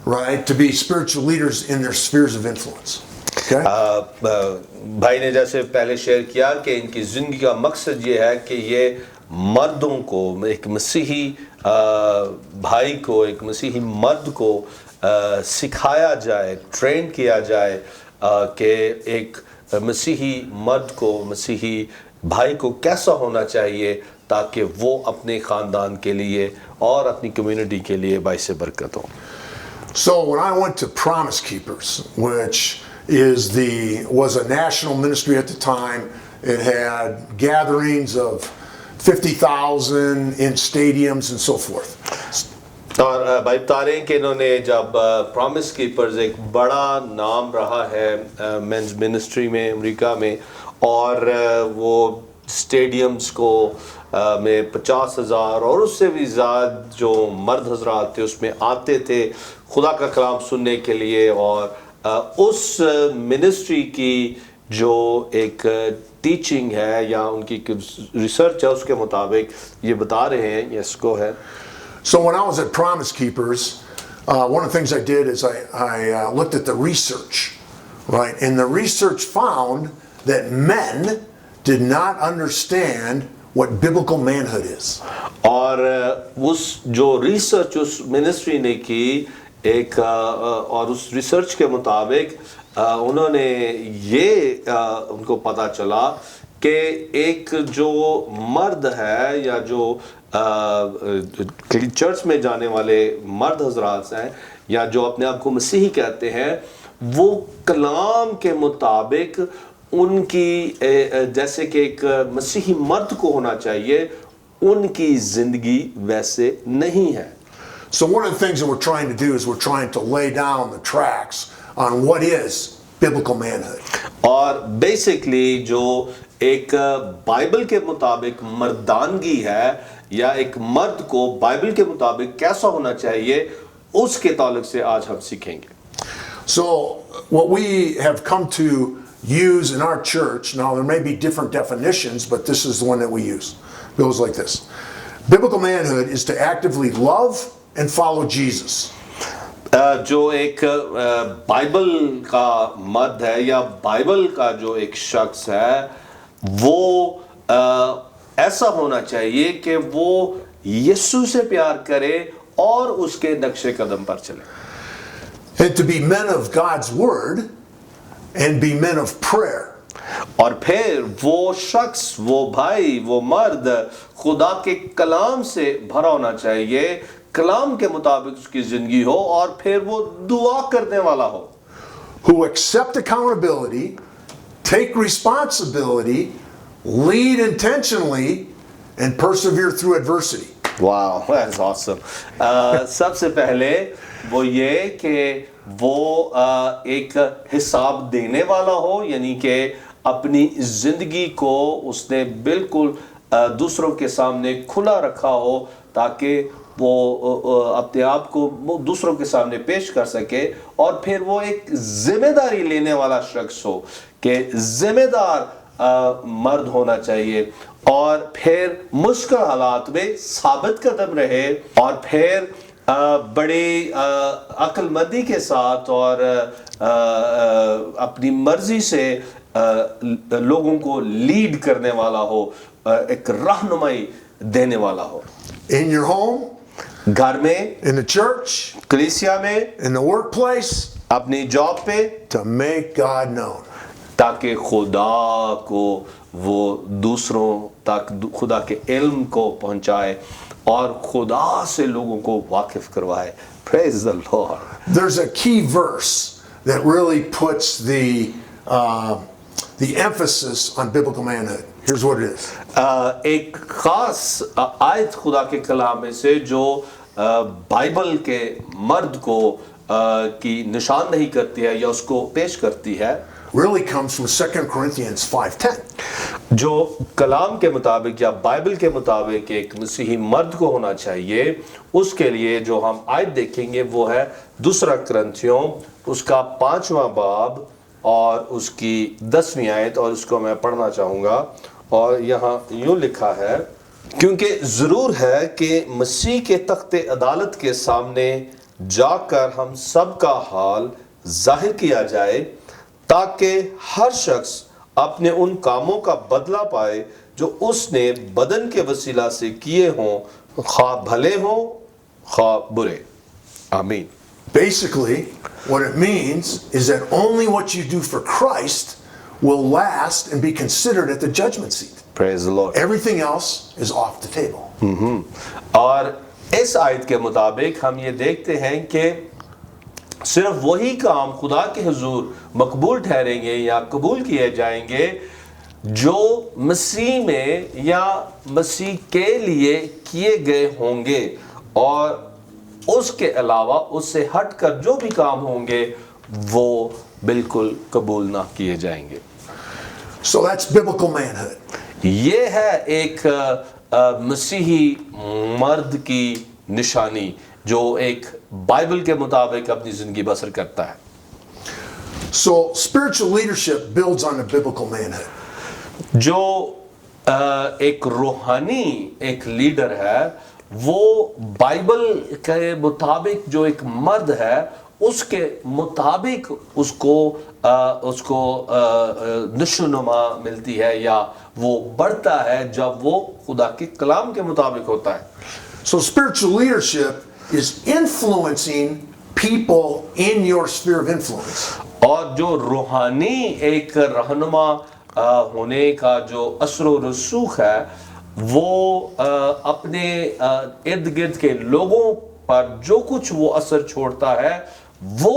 [SPEAKER 2] right, to be spiritual leaders in their spheres of influence. Okay?
[SPEAKER 1] भाई ने जैसे पहले share किया कि इनकी ज़िंदगी का मकसद ये है कि ये मर्दों को, एक मसीही भाई को, एक मसीही मर्द को सिखाया जाए, ट्रेन किया जाए कि एक मसीही मर्द को, मसीही भाई को कैसा होना चाहिए ताकि वो अपने ख़ानदान के लिए और अपनी कम्युनिटी के लिए बाइस बरकत हो।
[SPEAKER 2] So when I went to Promise Keepers, which was a national ministry at the time, it had gatherings of 50,000 in stadiums and so forth.
[SPEAKER 1] और भाई बता रहे हैं कि इन्होंने जब प्रॉमिस कीपर्स एक बड़ा नाम रहा है मेंस मिनिस्ट्री में अमेरिका में, और वो स्टेडियम्स को में 50,000 और उससे भी ज़्यादा जो मर्द हजरात थे उसमें आते थे खुदा का कलाम सुनने के लिए। और उस मिनिस्ट्री की जो एक टीचिंग है या उनकी रिसर्च है उसके मुताबिक ये बता रहे हैं। Yes, go ahead.
[SPEAKER 2] So when I was at Promise Keepers, one of the things I did is I looked at the research, right? And the research found that men did not understand what biblical manhood is.
[SPEAKER 1] और उस जो research उस ministry ने की एक और उस research के मुताबिक उन्होंने ये उनको पता चला कि एक जो मर्द है या जो चर्च में जाने वाले मर्द हजरात हैं या जो अपने आप को मसीही कहते हैं, वो कलाम के मुताबिक उनकी जैसे कि एक मसीही मर्द को होना चाहिए, उनकी जिंदगी वैसे नहीं है।
[SPEAKER 2] So one of the things that we're trying to do is we're trying to lay down the tracks on what is biblical manhood.
[SPEAKER 1] और बेसिकली जो एक बाइबल के मुताबिक मर्दानगी है या एक मर्द को बाइबल के मुताबिक कैसा होना चाहिए, उसके ताल्लुक से आज हम सीखेंगे।
[SPEAKER 2] So what we have come to use in our church, now there may be different definitions, but this is the one that we use. It goes like this. Biblical manhood is to actively love and follow Jesus.
[SPEAKER 1] जो एक Bible का मर्द है या Bible का जो एक शख्स है, वो ऐसा होना चाहिए कि वो यीशु से प्यार करे और उसके नक्शे कदम पर चले।
[SPEAKER 2] And to be men of God's word and be men of prayer.
[SPEAKER 1] और फिर वो शख्स, वो भाई, वो मर्द खुदा के कलाम से भरा होना चाहिए, कलाम के मुताबिक उसकी जिंदगी हो और फिर वो दुआ करने वाला हो।
[SPEAKER 2] Who accept accountability, take responsibility, lead intentionally, and persevere through adversity.
[SPEAKER 1] Wow, that's awesome. सबसे पहले वो ये कि वो एक हिसाब देने वाला हो, यानी कि अपनी जिंदगी को उसने बिल्कुल दूसरों के सामने खुला रखा हो ताकि वो अपने आप को दूसरों के सामने पेश कर सके। और फिर वो एक जिम्मेदारी लेने वाला शख्स हो कि जिम्मेदार मर्द होना चाहिए, और फिर मुश्किल हालात में साबित कदम रहे, और फिर बड़े अक्लमंदी के साथ और अपनी मर्जी से लोगों को लीड करने वाला हो, एक रहनुमाई देने वाला हो।
[SPEAKER 2] In your home,
[SPEAKER 1] घर में,
[SPEAKER 2] in the church,
[SPEAKER 1] कलीसिया में,
[SPEAKER 2] in the workplace,
[SPEAKER 1] अपनी जॉब पे,
[SPEAKER 2] to make God known.
[SPEAKER 1] ताकि खुदा को वो दूसरों तक खुदा के इल्म को पहुंचाए और खुदा से लोगों को वाकिफ करवाए। Praise the Lord.
[SPEAKER 2] There's a key verse that really puts the emphasis on biblical manhood. Here's what it is.
[SPEAKER 1] एक खास आयत खुदा के कलाम में से जो बाइबल के मर्द को की निशानदेही करती है या उसको पेश करती है,
[SPEAKER 2] Really comes from 2 Corinthians 5:10.
[SPEAKER 1] जो कलाम के मुताबिक या बाइबल के मुताबिक एक मसीही मर्द को होना चाहिए, उसके लिए जो हम आयत देखेंगे वो है 2 कुरिन्थियों उसका 5वां बाब और उसकी 10वीं आयत, और उसको मैं पढ़ना चाहूँगा। और यहाँ यूँ लिखा है, क्योंकि ज़रूर है कि मसीह के तख्ते अदालत के सामने जाकर हम सब का हाल जाहिर किया जाए, ताकि हर शख्स अपने उन कामों का बदला पाए जो उसने बदन के वसीला से किए हों, खा भले हों खा बुरे। आमीन।
[SPEAKER 2] Basically, what it means is that only what you do for Christ will last and be considered at the judgment seat.
[SPEAKER 1] Praise the Lord.
[SPEAKER 2] Everything else is off the table.
[SPEAKER 1] और इस आयत के मुताबिक हम ये देखते हैं कि सिर्फ वही काम खुदा के हुजूर मकबूल ठहरेंगे या कबूल किए जाएंगे जो मसीह में या मसीह के लिए किए गए होंगे, और उसके अलावा उससे हटकर जो भी काम होंगे वो बिल्कुल कबूल ना किए जाएंगे।
[SPEAKER 2] So that's biblical manhood.
[SPEAKER 1] ये है एक मसीही मर्द की निशानी जो एक बाइबल के मुताबिक अपनी जिंदगी बसर करता है।
[SPEAKER 2] So spiritual leadership builds on the biblical manhood.
[SPEAKER 1] जो एक रूहानी एक लीडर है वो बाइबल के मुताबिक जो एक मर्द है उसके मुताबिक उसको नशोनुमा मिलती है या वो बढ़ता है जब वो खुदा के कलाम के मुताबिक होता है।
[SPEAKER 2] So spiritual leadership is influencing people in your sphere of influence.
[SPEAKER 1] और जो रूहानी एक रहनुमा होने का जो असर व रसूख है वो अपने इर्द गिर्द के लोगों पर जो कुछ वो असर छोड़ता है वो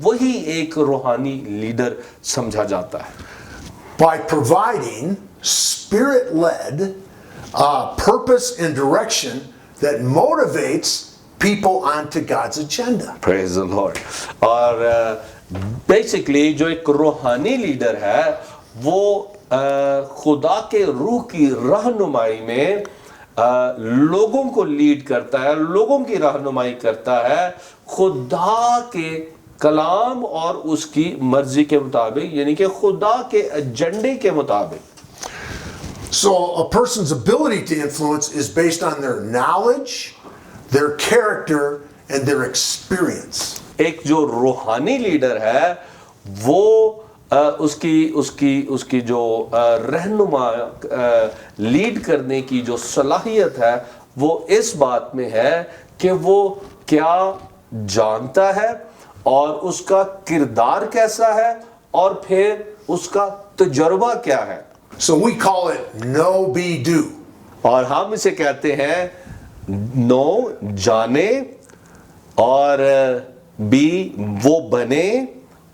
[SPEAKER 1] वही एक रूहानी लीडर समझा जाता है।
[SPEAKER 2] By providing spirit-led purpose and direction that motivates people onto God's agenda.
[SPEAKER 1] Praise the Lord. और बेसिकली जो एक रूहानी लीडर है वो खुदा के रूह की रहनुमाई में लोगों को लीड करता है, लोगों की रहनुमाई करता है खुदा के कलाम और उसकी मर्जी के मुताबिक, यानी कि खुदा के एजेंडे के मुताबिक।
[SPEAKER 2] So a person's ability to influence is based on their knowledge, their character, and their experience.
[SPEAKER 1] एक जो रूहानी लीडर है वो उसकी जो रहनुमा लीड करने की जो सलाहियत है वो इस बात में है कि वो क्या जानता है और उसका किरदार कैसा है और फिर उसका तजुर्बा क्या है।
[SPEAKER 2] So we call it know, be, do.
[SPEAKER 1] और हम इसे कहते हैं नो जाने और बी वो बने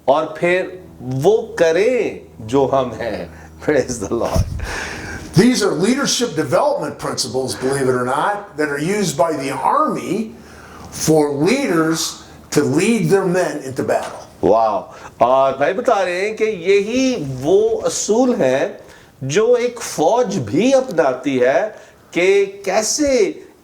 [SPEAKER 1] और फिर वो करें जो हम हैं। Praise the Lord.
[SPEAKER 2] These are leadership development principles, believe it or not, that are used by the army for leaders to lead their men into battle.
[SPEAKER 1] वाह। और भाई बता रहे हैं कि यही वो असूल हैं जो एक फौज भी अपनाती है कि कैसे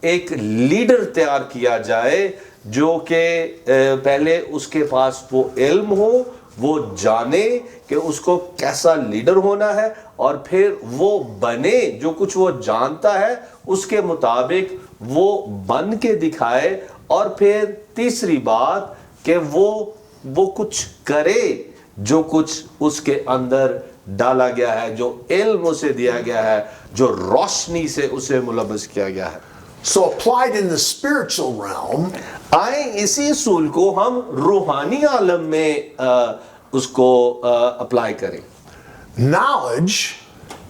[SPEAKER 1] एक लीडर तैयार किया जाए जो कि पहले उसके पास वो इल्म हो, वो जाने कि उसको कैसा लीडर होना है और फिर वो बने जो कुछ वो जानता है उसके मुताबिक वो बन के दिखाए, और फिर तीसरी बात कि वो कुछ करे जो कुछ उसके अंदर डाला गया है, जो इल्म उसे दिया गया है, जो रोशनी से उसे मुलब्बस किया गया है।
[SPEAKER 2] So applied in the spiritual realm,
[SPEAKER 1] आए इसी असूल को हम रूहानी आलम में उसको अप्लाई करें।
[SPEAKER 2] knowledge,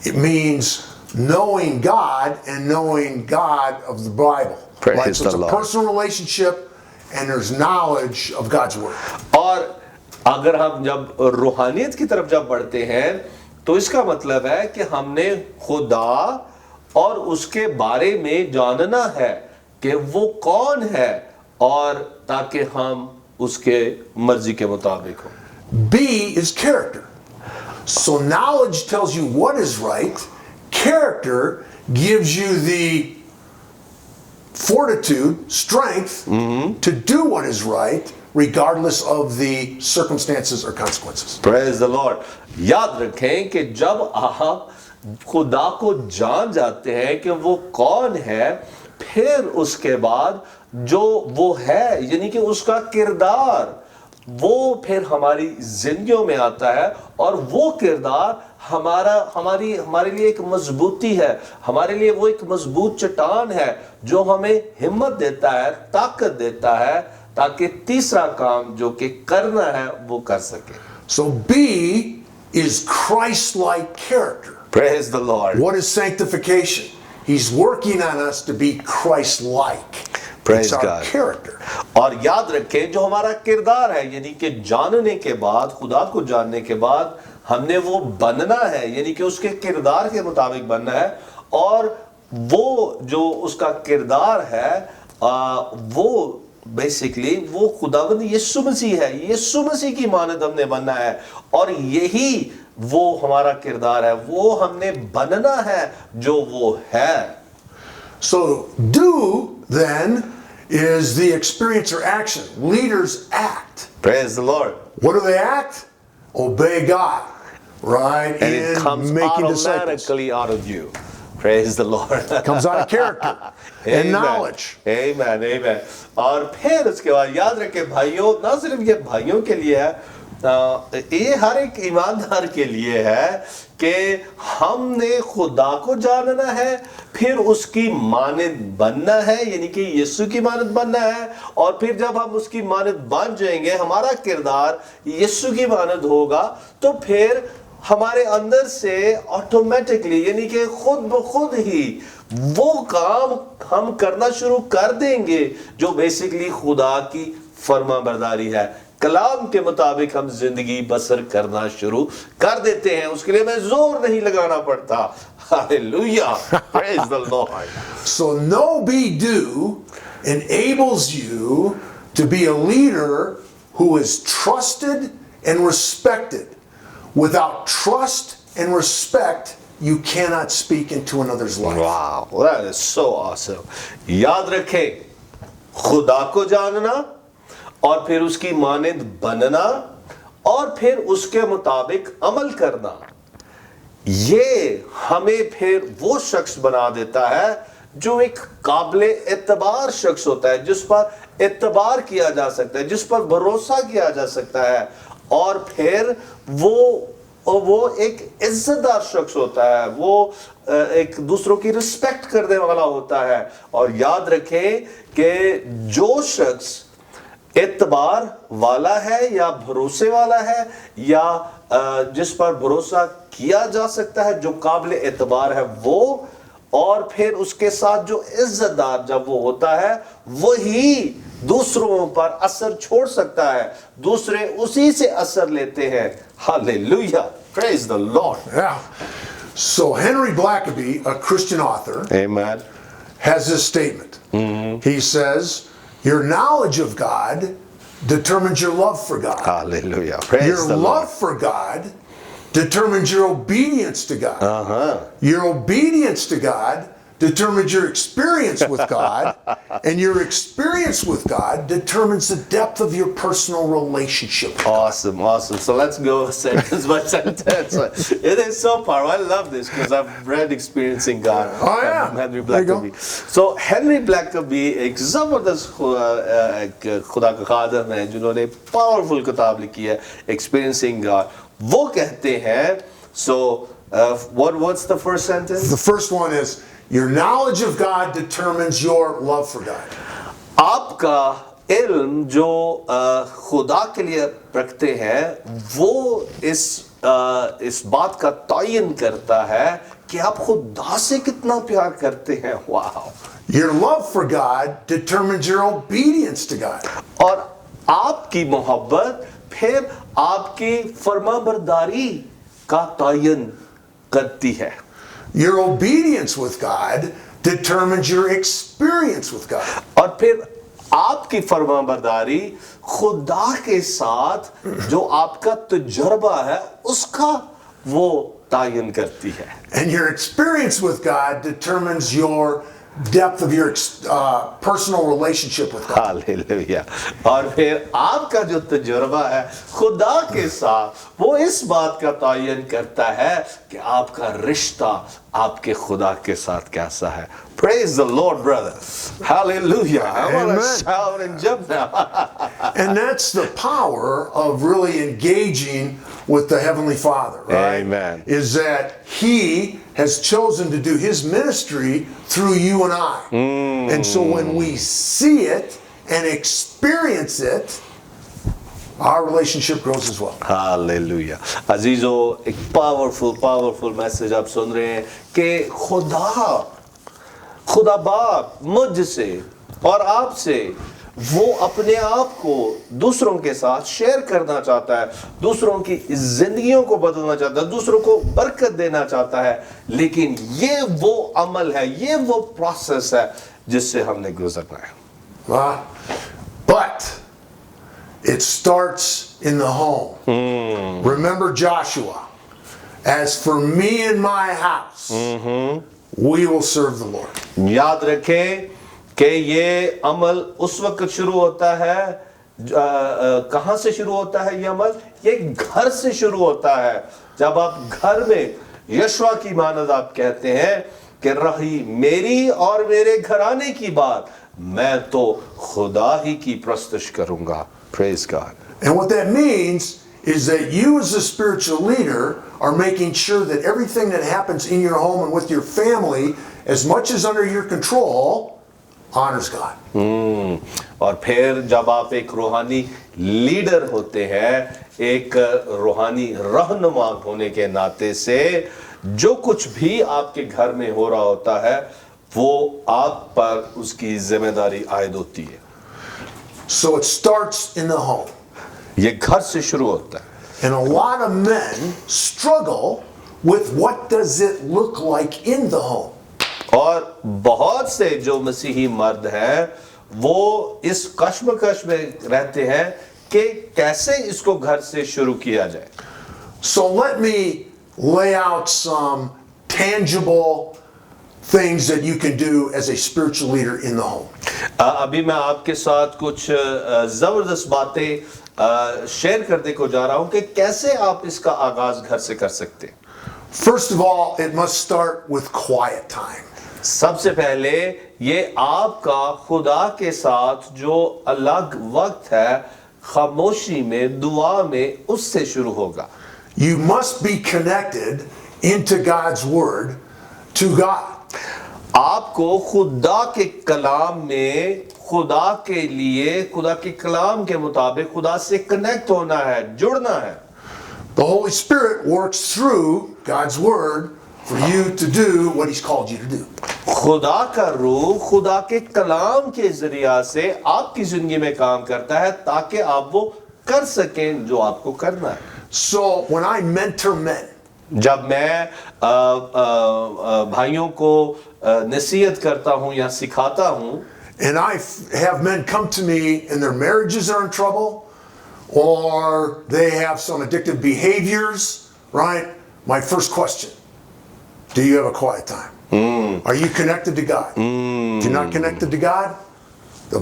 [SPEAKER 2] it means knowing God and knowing God of the Bible.
[SPEAKER 1] Praise
[SPEAKER 2] Right? So it's
[SPEAKER 1] the
[SPEAKER 2] a
[SPEAKER 1] Lord.
[SPEAKER 2] personal relationship and there's knowledge of God's word.
[SPEAKER 1] और अगर हम जब रूहानियत की तरफ जब बढ़ते हैं तो इसका मतलब है कि हमने खुदा और उसके बारे में जानना है कि वो कौन है, और ताकि हम उसके मर्जी के मुताबिक हो।
[SPEAKER 2] B is character. So knowledge tells you what is right. Character gives you the fortitude, strength to do what is right regardless of the circumstances or consequences.
[SPEAKER 1] Praise the Lord. याद रखें कि जब आप खुदा को जान जाते हैं कि वो कौन है, फिर उसके बाद जो वो है यानी कि उसका किरदार वो फिर हमारी जिंदगियों में आता है, और वो किरदार हमारे लिए एक मजबूती है, हमारे लिए वो एक मजबूत चट्टान है जो हमें हिम्मत देता है, ताकत देता है ताकि तीसरा काम जो कि करना है वो कर सके.
[SPEAKER 2] So B is Christ-like character.
[SPEAKER 1] Praise the Lord.
[SPEAKER 2] What is sanctification? He's working on us to be Christ-like.
[SPEAKER 1] Praise
[SPEAKER 2] It's our
[SPEAKER 1] God.
[SPEAKER 2] character.
[SPEAKER 1] और याद रखें जो हमारा किरदार है यानी कि जानने के बाद खुदा को जानने के बाद हमने वो बनना है यानी कि उसके किरदार के मुताबिक बनना है और वो जो उसका किरदार है वो बेसिकली वो खुदावंद यीशु मसीह है. यीशु मसीह की मानद हमने बनना है और यही वो हमारा किरदार है. वो हमने बनना है जो वो है.
[SPEAKER 2] So do then is the experience or action. Leaders act.
[SPEAKER 1] Praise the Lord.
[SPEAKER 2] What do they act? Obey God, right?
[SPEAKER 1] And it comes
[SPEAKER 2] making disciples.
[SPEAKER 1] automatically out of you. Praise the Lord.
[SPEAKER 2] Comes out of character and knowledge.
[SPEAKER 1] Amen, amen. और फिर उसके बाद याद रखें भाइयों, ना सिर्फ ये भाइयों के लिए है, ये हर एक ईमानदार के लिए है कि हमने खुदा को जानना है, फिर उसकी मानद बनना है यानी कि यीशु की मानद बनना है और फिर जब हम उसकी मानद बन जाएंगे हमारा किरदार यीशु की मानद होगा तो फिर हमारे अंदर से ऑटोमेटिकली यानी कि खुद ब खुद ही वो काम हम करना शुरू कर देंगे जो बेसिकली खुदा की फरमाबरदारी है. कलाम के मुताबिक हम जिंदगी बसर करना शुरू कर देते हैं. उसके लिए मैं जोर नहीं लगाना पड़ता. Hallelujah. Praise the Lord.
[SPEAKER 2] So know, be, do enables you to be a leader who is trusted and respected. Without trust and respect, you cannot speak into another's life.
[SPEAKER 1] Wow, that is so awesome. याद रखें खुदा को जानना और फिर उसकी मानद बनना और फिर उसके मुताबिक अमल करना, ये हमें फिर वो शख्स बना देता है जो एक काबिले एतबार शख्स होता है, जिस पर एतबार किया जा सकता है, जिस पर भरोसा किया जा सकता है और फिर वो एक इज्जतदार शख्स होता है, वो एक दूसरों की रिस्पेक्ट करने वाला होता है. और याद रखें कि जो शख्स एतबार वाला है या भरोसे वाला है या जिस पर भरोसा किया जा सकता है, जो काबिल एतबार है वो, और फिर उसके साथ जो इज्जतदार जब वो होता है वही दूसरों पर असर छोड़ सकता है, दूसरे उसी से असर लेते हैं. Hallelujah. Praise the Lord.
[SPEAKER 2] Yeah. So Henry Blackaby, a Christian author,
[SPEAKER 1] Amen.
[SPEAKER 2] has this statement. He says, your knowledge of God determines your love for God.
[SPEAKER 1] Hallelujah. Praise
[SPEAKER 2] Your
[SPEAKER 1] the
[SPEAKER 2] love
[SPEAKER 1] Lord.
[SPEAKER 2] for God determines your obedience to God. Your obedience to God determines your experience with God, and your experience with God determines the depth of your personal relationship with God.
[SPEAKER 1] Awesome, awesome. So let's go sentence by sentence. It is so powerful. I love this because I've read Experiencing God.
[SPEAKER 2] Oh, yeah.
[SPEAKER 1] Henry
[SPEAKER 2] There you go.
[SPEAKER 1] Blackaby. So Henry Blackaby एक ज़बरदस्त खुदा का खादम है जिन्होंने powerful किताब लिखी है Experiencing God. वो कहते हैं, so what's the first sentence?
[SPEAKER 2] The first one is, your knowledge of God determines your love for God.
[SPEAKER 1] आपका इल्म जो खुदा के लिए रखते हैं वो इस बात का तयन करता है कि आप खुदा से कितना प्यार करते हैं. वाह.
[SPEAKER 2] Your love for God determines your obedience to God.
[SPEAKER 1] और आपकी मोहब्बत फिर आपकी फरमाबरदारी का तयन करती है.
[SPEAKER 2] Your obedience with God determines your experience with God.
[SPEAKER 1] और फिर आपकी फरमाबरदारी खुदा के साथ जो आपका तजुर्बा है उसका वो तयन करती है.
[SPEAKER 2] And your experience with God determines your depth of your personal relationship with God.
[SPEAKER 1] Hallelujah. और फिर आपका जो तजुर्बा है खुदा के साथ वो इस बात का तयन करता है कि आपका रिश्ता आपके खुदा के साथ कैसा है. Praise the Lord, brother. Hallelujah. I want to
[SPEAKER 2] Amen.
[SPEAKER 1] shout and jump now.
[SPEAKER 2] And that's the power of really engaging with the Heavenly Father, right?
[SPEAKER 1] Amen.
[SPEAKER 2] Is that He has chosen to do His ministry through you and I. And so when we see it and experience it, our relationship grows as well.
[SPEAKER 1] Hallelujah. अजीजो, एक powerful message आप सुन रहे हैं कि खुदा बाप मुझसे और आपसे वो अपने आप को दूसरों के साथ शेयर करना चाहता है, दूसरों की जिंदगियों को बदलना चाहता है, दूसरों को बरकत देना चाहता है। लेकिन ये वो अमल है, ये वो प्रोसेस है जिससे हमने गुजरना है।
[SPEAKER 2] But it starts in the home. Remember Joshua, as for me and my house, we will serve the Lord.
[SPEAKER 1] याद रखें कि ये अमल उस वक्त शुरू होता है, कहां से शुरू होता है ये अमल? ये घर से शुरू होता है। जब आप घर में यशवा की मानद आप कहते हैं कि रही मेरी और मेरे घराने की बात, मैं तो खुदा ही की प्रस्तुति करूंगा। Praise God.
[SPEAKER 2] And what that means is that you as a spiritual leader are making sure that everything that happens in your home and with your family, as much as under your control, honors God.
[SPEAKER 1] और फिर जब आप एक रूहानी leader होते हैं, एक रूहानी रहनुमा होने के नाते से जो कुछ भी आपके घर में हो रहा होता है वो आप पर उसकी जिम्मेदारी आयद होती है।
[SPEAKER 2] So it starts in the home.
[SPEAKER 1] ये घर से शुरू होता है।
[SPEAKER 2] And a lot of men struggle with what does it look like in the home.
[SPEAKER 1] और बहुत से जो मसीही मर्द हैं वो इस कश्मकश में रहते हैं कि कैसे इसको घर से शुरू किया जाए।
[SPEAKER 2] So let me lay out some tangible things that you can do as a spiritual leader in the home.
[SPEAKER 1] अभी मैं आपके साथ कुछ जबरदस्त बातें शेयर करने को जा रहा हूं कि कैसे आप इसका आगाज घर से कर सकते हैं।
[SPEAKER 2] First of all, it must start with quiet time.
[SPEAKER 1] सबसे पहले ये आपका खुदा के साथ जो अलग वक्त है, खामोशी में, दुआ में, उससे शुरू होगा।
[SPEAKER 2] You must be connected into God's word to God.
[SPEAKER 1] आपको खुदा के कलाम में, खुदा के लिए, खुदा के कलाम के मुताबिक खुदा से कनेक्ट होना है, जुड़ना है।
[SPEAKER 2] The Holy Spirit works through God's word for you to do what He's called you to do.
[SPEAKER 1] खुदा का रूह खुदा के कलाम के जरिया से आपकी जिंदगी में काम करता है ताकि आप वो कर सकें जो आपको करना है।
[SPEAKER 2] So when I mentor men,
[SPEAKER 1] जब मैं भाइयों को नसीहत करता हूं या सिखाता हूं,
[SPEAKER 2] and I have men come to me and their marriages are in trouble, or they have some addictive behaviors, right? My first question, do you have a quiet time? Are you connected to God? If you're not connected to God, the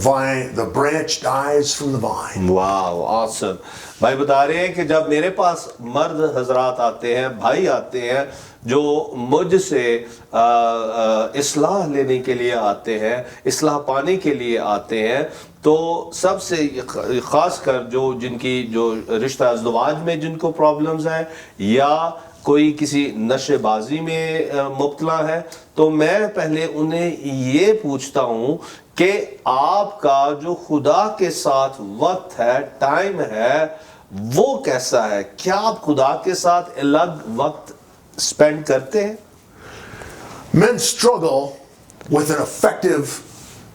[SPEAKER 2] branch dies from the vine.
[SPEAKER 1] Wow, awesome. भाई बता रहे हैं कि जब मेरे पास मर्द हजरात आते हैं, भाई आते हैं जो मुझसे इस्लाह लेने के लिए आते हैं, इस्लाह पाने के लिए आते हैं, तो सबसे खास कर जिनकी रिश्ता अज़दवाज में जिनको प्रॉब्लम्स हैं या कोई किसी नशेबाजी में मुब्तला है, तो मैं पहले उन्हें ये पूछता हूँ कि आपका जो खुदा के साथ वक्त है, टाइम है, वो कैसा है? क्या आप खुदा के साथ अलग वक्त स्पेंड करते हैं?
[SPEAKER 2] Men struggle with an effective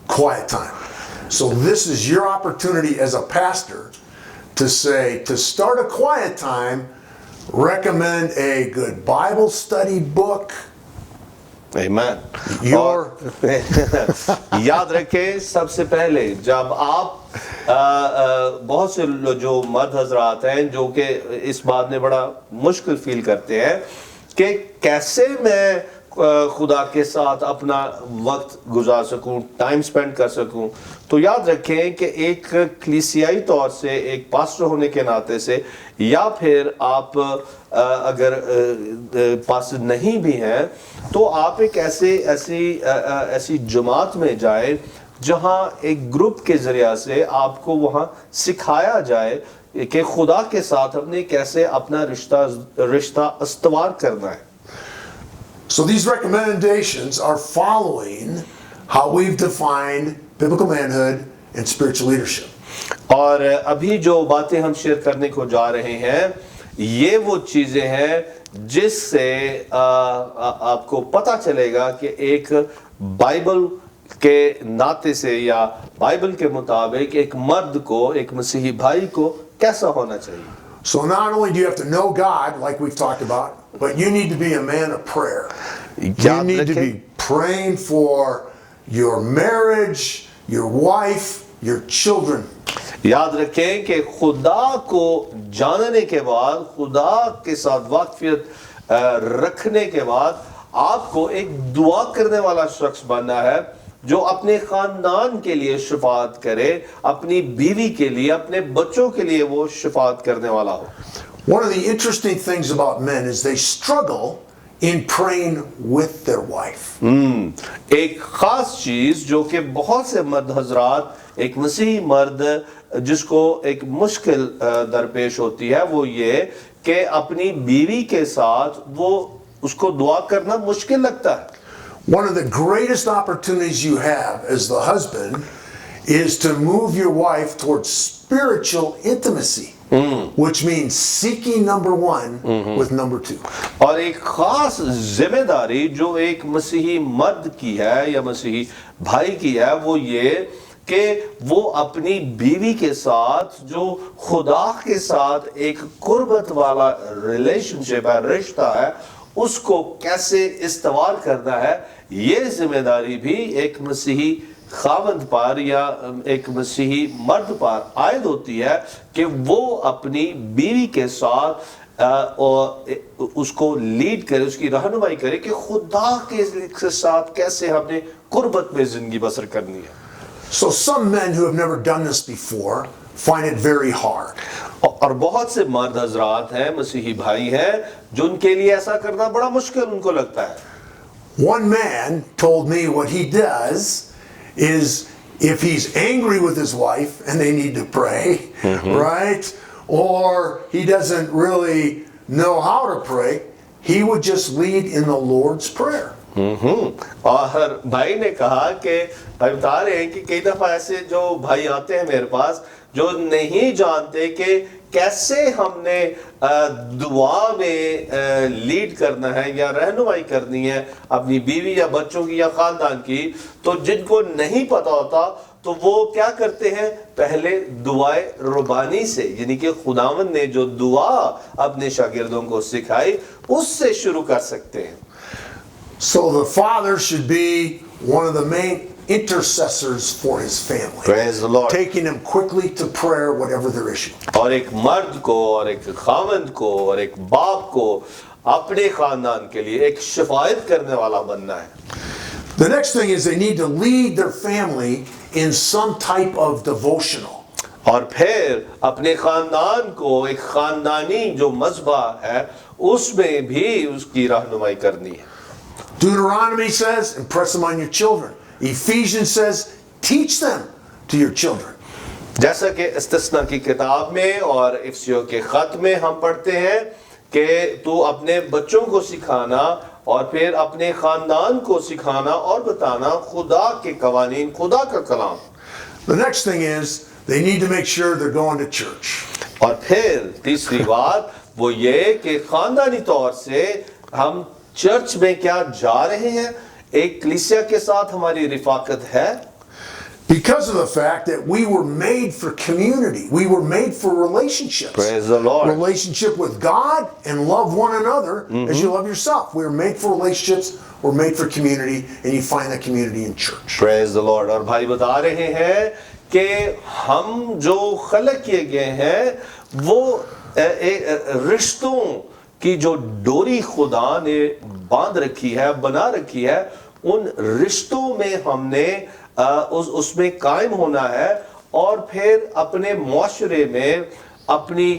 [SPEAKER 2] quiet time. So this is your opportunity as a pastor to say, to start a quiet time, recommend a good Bible study book.
[SPEAKER 1] Amen.
[SPEAKER 2] Your
[SPEAKER 1] याद रखें, सबसे पहले जब आप बहुत से जो मर्द हजरात हैं जो कि इस बात में बड़ा मुश्किल फील करते हैं कि कैसे मैं खुदा के साथ अपना वक्त गुजार सकूं, टाइम स्पेंड कर सकूं, तो याद रखें कि एक कलीसियाई तौर से, एक पास्टर होने के नाते से, या फिर आप अगर पास्टर नहीं भी हैं तो आप एक ऐसी जमात में जाए जहां एक ग्रुप के जरिया से आपको वहां सिखाया जाए कि खुदा के साथ अपने कैसे अपना रिश्ता इस्तवार करना है।
[SPEAKER 2] So these recommendations are following how we've defined biblical manhood and spiritual leadership.
[SPEAKER 1] और अभी जो बातें हम शेयर करने को जा रहे हैं ये वो चीजें हैं जिससे आपको पता चलेगा कि एक बाइबल के नाते से या बाइबल के मुताबिक एक मर्द को, एक मसीही भाई को कैसा होना चाहिए।
[SPEAKER 2] So not only do you have to know God, like we've talked about, but you need to be a man of prayer. You need to be praying for your marriage, your wife, your children.
[SPEAKER 1] याद रखें कि खुदा को जानने के बाद, खुदा के साथ वाकफियत रखने के बाद आपको एक दुआ करने वाला शख्स बनना है जो अपने खानदान के लिए शफाअत करे, अपनी बीवी के लिए, अपने बच्चों के लिए वो शफाअत करने वाला हो।
[SPEAKER 2] One of the interesting things about men is they struggle in praying with their wife.
[SPEAKER 1] एक खास चीज जो कि बहुत से मर्द हजरात, एक मसीही मर्द जिसको एक मुश्किल दरपेश होती है वो ये कि अपनी बीवी के साथ वो उसको दुआ करना मुश्किल लगता है।
[SPEAKER 2] One of the greatest opportunities you have as the husband is to move your wife towards spiritual intimacy, which means seeking number one with number two.
[SPEAKER 1] और एक खास जिम्मेदारी जो एक मसीही मर्द की है या मसीही भाई की है वो ये कि वो अपनी बीवी के साथ जो खुदा के साथ एक कुर्बत वाला रिलेशनशिप है, रिश्ता है, उसको कैसे इस्तेमाल करना है, ये जिम्मेदारी भी एक मसीही खावंद पर या एक मसीही मर्द पर आयद होती है कि वो अपनी बीवी के साथ और उसको लीड करे, उसकी रहनुमाई करे कि खुदा के साथ कैसे हमने कुर्बत में जिंदगी बसर करनी है।
[SPEAKER 2] So some men who have never done this before find it very hard.
[SPEAKER 1] और बहुत से मर्द हजरात हैं, मसीही भाई हैं, जो उनके लिए ऐसा करना बड़ा मुश्किल उनको लगता है।
[SPEAKER 2] One man told me what he does is if he's angry with his wife and they need to pray, right? Or he doesn't really know how to pray, he would just lead in the Lord's Prayer.
[SPEAKER 1] और भाई ने कहा कि भाई बता रहे हैं कि कई दफा ऐसे जो भाई आते हैं मेरे पास जो नहीं जानते कि कैसे हमने दुआ में लीड करना है या रहनुमाई करनी है अपनी बीवी या बच्चों की या खानदान की, तो जिनको नहीं पता होता तो वो क्या करते हैं, पहले दुआए रुबानी से, यानी कि खुदावंद ने जो दुआ अपने शागिर्दों को सिखाई उससे शुरू कर सकते हैं।
[SPEAKER 2] So the father should be one of the main intercessors for his family.
[SPEAKER 1] Praise the Lord.
[SPEAKER 2] Taking them quickly to prayer, whatever their issue.
[SPEAKER 1] और एक मर्द को और एक खावंद को और एक बाप को अपने खानदान के लिए एक शफायत करने वाला बनना है।
[SPEAKER 2] The next thing is they need to lead their family in some type of devotional.
[SPEAKER 1] और फिर अपने खानदान को एक खानदानी जो मज़बा है उसमें भी उसकी रहनुमाई करनी है।
[SPEAKER 2] Deuteronomy says, impress them on your children. Ephesians says, teach them to your children.
[SPEAKER 1] जैसा कि इस्तिस्ना की किताब में और इफ्सियों के खत में हम पढ़ते हैं कि तू अपने बच्चों को सिखाना और फिर अपने खानदान को सिखाना और बताना खुदा के कवानीन, खुदा का कलाम।
[SPEAKER 2] The next thing is they need to make sure they're going to church.
[SPEAKER 1] और फिर तीसरी बात वो ये कि खानदानी तौर से हम चर्च में क्या जा रहे हैं, एक कलीसिया के साथ हमारी रिफाकत है।
[SPEAKER 2] Because of the fact that we were made for community, we were made for relationships.
[SPEAKER 1] Praise the Lord.
[SPEAKER 2] Relationship with God and love one another as you love yourself. We were made for relationships, we're made for community, and you find that community in church.
[SPEAKER 1] Praise the Lord. और भाई बता रहे हैं कि हम जो खलक किए गए हैं वो रिश्तों की जो डोरी खुदा ने बांध रखी है, बना रखी है, उन रिश्तों में हमने उसमें कायम होना है और फिर अपने मुआशरे में, अपनी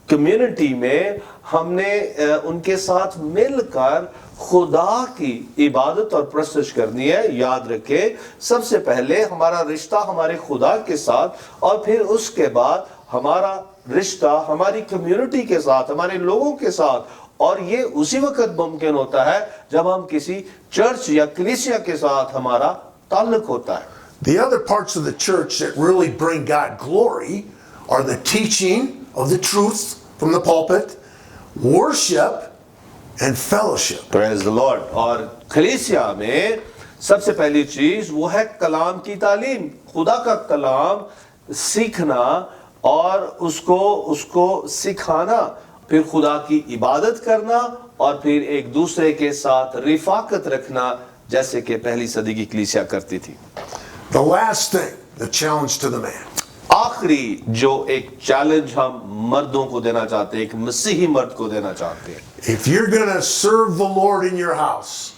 [SPEAKER 1] कम्युनिटी में हमने उनके साथ मिलकर खुदा की इबादत और प्रस्तुत करनी है। याद रखें, सबसे पहले हमारा रिश्ता हमारे खुदा के साथ और फिर उसके बाद हमारा रिश्ता हमारी कम्युनिटी के साथ, हमारे लोगों के साथ। और ये उसी वक्त मुमकिन होता है जब हम किसी चर्च या कलीसिया के साथ हमारा ताल्लुक होता है।
[SPEAKER 2] The other parts of the church that really bring God glory are the teaching of the truth from the pulpit, worship, and fellowship.
[SPEAKER 1] Praise the Lord. और कलीसिया में सबसे पहली चीज वो है कलाम की तालीम, खुदा का कलाम सीखना और उसको सिखाना, फिर खुदा की इबादत करना और फिर एक दूसरे के साथ रिफाकत रखना, जैसे कि पहली सदी की कलीसिया करती थी।
[SPEAKER 2] The last thing, the challenge to the man.
[SPEAKER 1] आखिरी जो एक चैलेंज हम मर्दों को देना चाहते हैं, एक मसीही मर्द को देना चाहते हैं,
[SPEAKER 2] If you're going to serve the Lord in your house,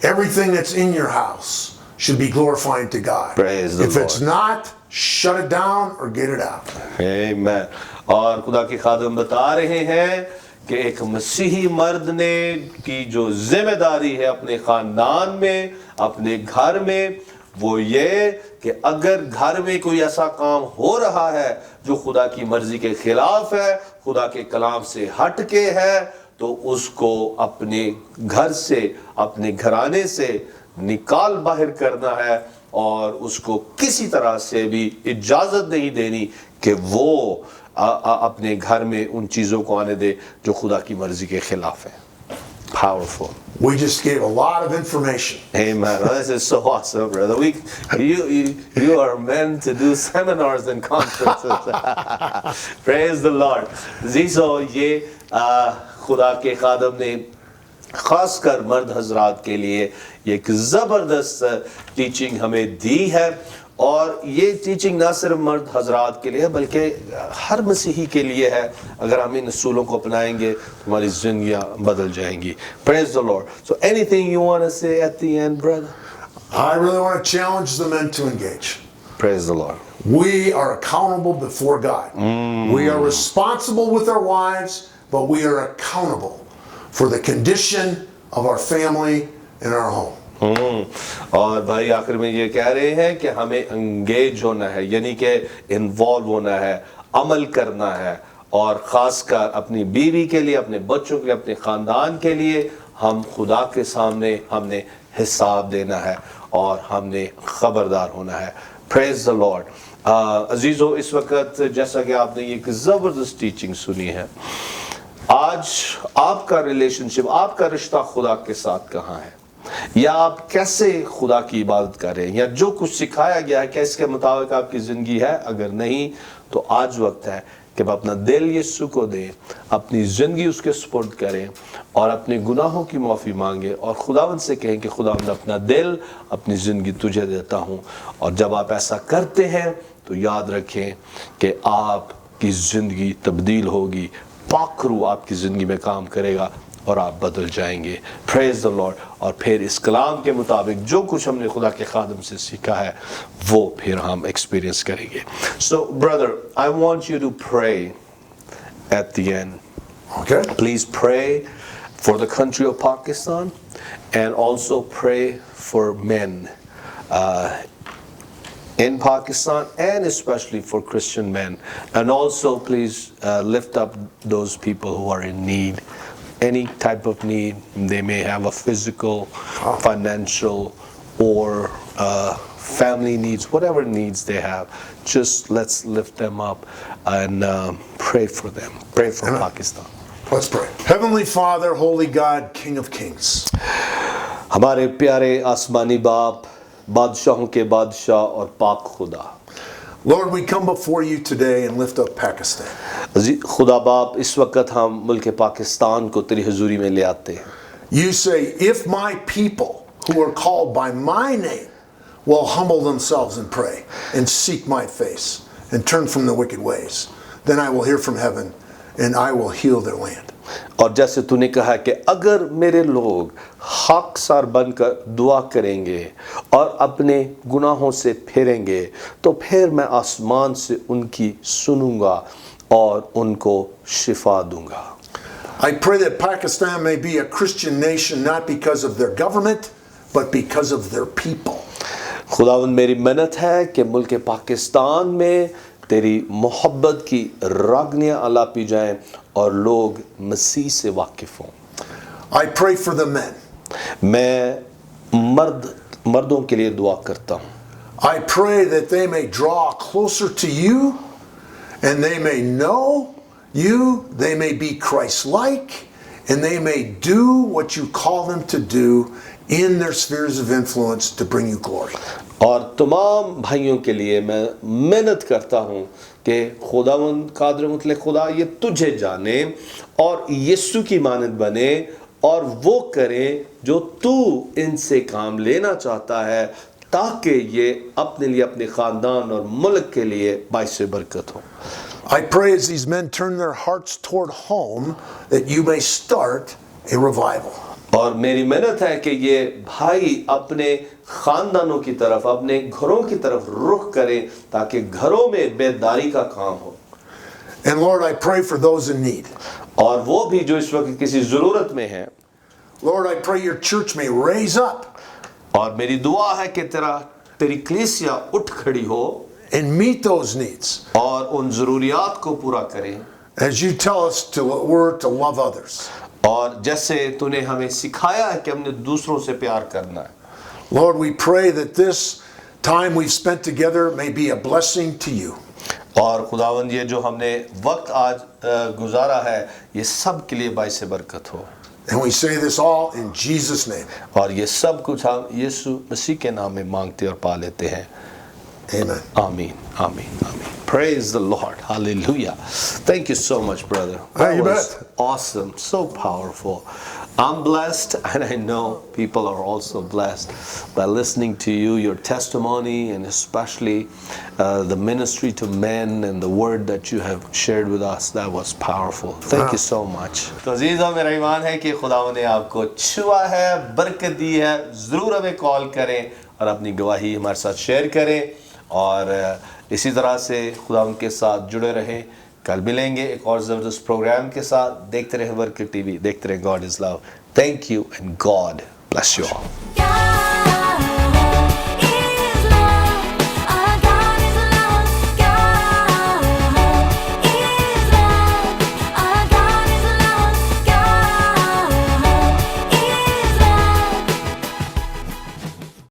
[SPEAKER 2] everything that's in your house should be glorifying to God.
[SPEAKER 1] Praise the
[SPEAKER 2] If it's
[SPEAKER 1] Lord.
[SPEAKER 2] not, shut it down or get it out.
[SPEAKER 1] Amen. और खुदा के खादिम बता रहे हैं कि एक मसीही मर्द ने की जो जिम्मेदारी है अपने खानदान में, अपने घर में, वो ये कि अगर घर में कोई ऐसा काम हो रहा है जो खुदा की मर्जी के खिलाफ है, खुदा के कलाम से हट के है, तो उसको अपने घर से, अपने घराने से निकाल बाहर करना है और उसको किसी तरह से भी इजाजत नहीं देनी कि वो अपने घर में उन चीजों को आने दे जो खुदा की मर्जी के खिलाफ है। Powerful.
[SPEAKER 2] We just gave a lot of information.
[SPEAKER 1] Amen. Oh, this is so awesome, brother. You are meant to do seminars and conferences. Praise the Lord. जीसो ये खुदा के खादम ने खासकर मर्द हजरात के लिए ये एक ज़बरदस्त टीचिंग हमें दी है, और ये टीचिंग ना सिर्फ मर्द हजरात के लिए है बल्कि हर मसीही के लिए है। अगर हम इन असूलों को अपनाएंगे तो हमारी जिंदगियां बदल जाएंगी। Praise the Lord. So anything you want to say at the end, brother?
[SPEAKER 2] I really want to challenge the men to engage.
[SPEAKER 1] Praise the Lord.
[SPEAKER 2] We are accountable before God. We are responsible with our wives, but we are accountable for the condition of our family and our home.
[SPEAKER 1] और भाई आखिर में ये कह रहे हैं कि हमें एंगेज होना है, यानी कि इन्वॉल्व होना है, अमल करना है, और ख़ासकर अपनी बीवी के लिए, अपने बच्चों के लिए, अपने ख़ानदान के लिए हम खुदा के सामने हमने हिसाब देना है और हमने खबरदार होना है। Praise the Lord. अजीज़ों, इस वक्त जैसा कि आपने ये एक ज़बरदस्त टीचिंग सुनी है, आज आपका रिलेशनशिप, आपका रिश्ता खुदा के साथ कहाँ है, या आप कैसे खुदा की इबादत कर रहे हैं, या जो कुछ सिखाया गया है क्या इसके मुताबिक आपकी ज़िंदगी है? अगर नहीं तो आज वक्त है कि आप अपना दिल यीशु को दें, अपनी ज़िंदगी उसके सुपुर्द करें और अपने गुनाहों की माफ़ी मांगें और खुदावंद से कहें कि खुदावंद अपना दिल, अपनी ज़िंदगी तुझे देता हूँ। और जब आप ऐसा करते हैं तो याद रखें कि आपकी ज़िंदगी तब्दील होगी, पाक रूह आपकी ज़िंदगी में काम करेगा और आप बदल जाएंगे। Praise the Lord. और फिर इस कलाम के मुताबिक जो कुछ हमने खुदा के खादम से सीखा है वो फिर हम एक्सपीरियंस करेंगे। So brother, I want you to pray at the end.
[SPEAKER 2] Okay?
[SPEAKER 1] Please pray for the country of Pakistan and also pray for men in Pakistan, and especially for Christian men. And also please lift up those people who are in need, any type of need. They may have a physical, financial, or family needs, whatever needs they have. Just let's lift them up and pray for them. Pray for Pakistan.
[SPEAKER 2] Let's pray. Heavenly Father, Holy God, King of Kings.
[SPEAKER 1] हमारे प्यारे आसमानी बाप, बादशाहों के बादशाह और पाक खुदा,
[SPEAKER 2] Lord, we come before you today and lift up Pakistan.
[SPEAKER 1] खुदा बाप, इस वक्त हम मुल्क पाकिस्तान को तेरी हुजूरी में ले आते हैं।
[SPEAKER 2] You say, if my people who are called by my name will humble themselves and pray and seek my face and turn from the wicked ways, then I will hear from heaven and I will heal their land.
[SPEAKER 1] और जैसे तूने कहा कि अगर मेरे लोग खाकसार बनकर दुआ करेंगे और अपने गुनाहों से फिरेंगे तो फिर मैं आसमान से उनकी सुनूंगा और उनको शिफा दूंगा।
[SPEAKER 2] I pray that Pakistan may be a Christian nation not because of their government but because of their people.
[SPEAKER 1] खुदावंद, मेरी मिन्नत है कि मुल्क पाकिस्तान में तेरी मोहब्बत की रागनियाँ आलापी जाएं और लोग मसीह से वाकिफ हों।
[SPEAKER 2] I pray for the men.
[SPEAKER 1] मैं मर्दों के लिए दुआ करता हूँ।
[SPEAKER 2] I pray that they may draw closer to you and they may know you, they may be Christ-like, and they may do what you call them to do in their spheres of influence to bring you glory.
[SPEAKER 1] और तमाम भाइयों के लिए मैं मेहनत करता हूँ कि खुदावंद कादर मुतलक खुदा ये तुझे जाने और यीशु की मानद बने और वो करें जो तू इनसे काम लेना चाहता है, ताकि ये अपने लिए, अपने ख़ानदान और मुल्क के लिए बाइस बरकत हो।
[SPEAKER 2] I pray as these men turn their hearts toward home that you may start a revival.
[SPEAKER 1] और मेरी मेहनत है कि ये भाई अपने खानदानों की तरफ, अपने घरों की तरफ रुख करें, ताकि घरों में बेदारी का काम हो।
[SPEAKER 2] And Lord, I pray for those in need.
[SPEAKER 1] और वो भी जो इस वक्त किसी ज़रूरत में है।
[SPEAKER 2] Lord, I pray your church may raise up
[SPEAKER 1] और मेरी दुआ है कि तेरी कलीसिया उठ खड़ी हो
[SPEAKER 2] and meet those needs
[SPEAKER 1] और उन ज़रूरियात को पूरा करे,
[SPEAKER 2] as you tell us to we're to love others.
[SPEAKER 1] और जैसे तूने हमें सिखाया है कि हमने दूसरों से प्यार करना है।
[SPEAKER 2] Lord, we pray that this time we've spent together may be a blessing to you.
[SPEAKER 1] और खुदावंद ये जो हमने वक्त आज गुजारा है, ये सब के लिए बाइस बरकत हो।
[SPEAKER 2] And we say this all in Jesus' name.
[SPEAKER 1] और ये सब कुछ हम यीशु मसीह के नाम में मांगते और पा लेते हैं।
[SPEAKER 2] Amen.
[SPEAKER 1] Amen. Amen. Amen. Praise the Lord. Hallelujah. Thank you so much, brother.
[SPEAKER 2] Hey, you
[SPEAKER 1] was
[SPEAKER 2] bet.
[SPEAKER 1] awesome. So powerful. I'm blessed, and I know people are also blessed by listening to you, your testimony, and especially the ministry to men and the word that you have shared with us. That was powerful. Thank you so much. तो अजीज़ों, मेरा ईमान है कि खुदा ने आपको छुआ है, बरकत दी है। ज़रूर हमें कॉल करें और अपनी गवाही हमारे साथ शेयर करें, और इसी तरह से खुदा उनके साथ जुड़े रहें। कल मिलेंगे एक और ज़बरदस्त प्रोग्राम के साथ। देखते रहें बरकत टीवी, देखते रहें God is love. Thank you and God bless you all.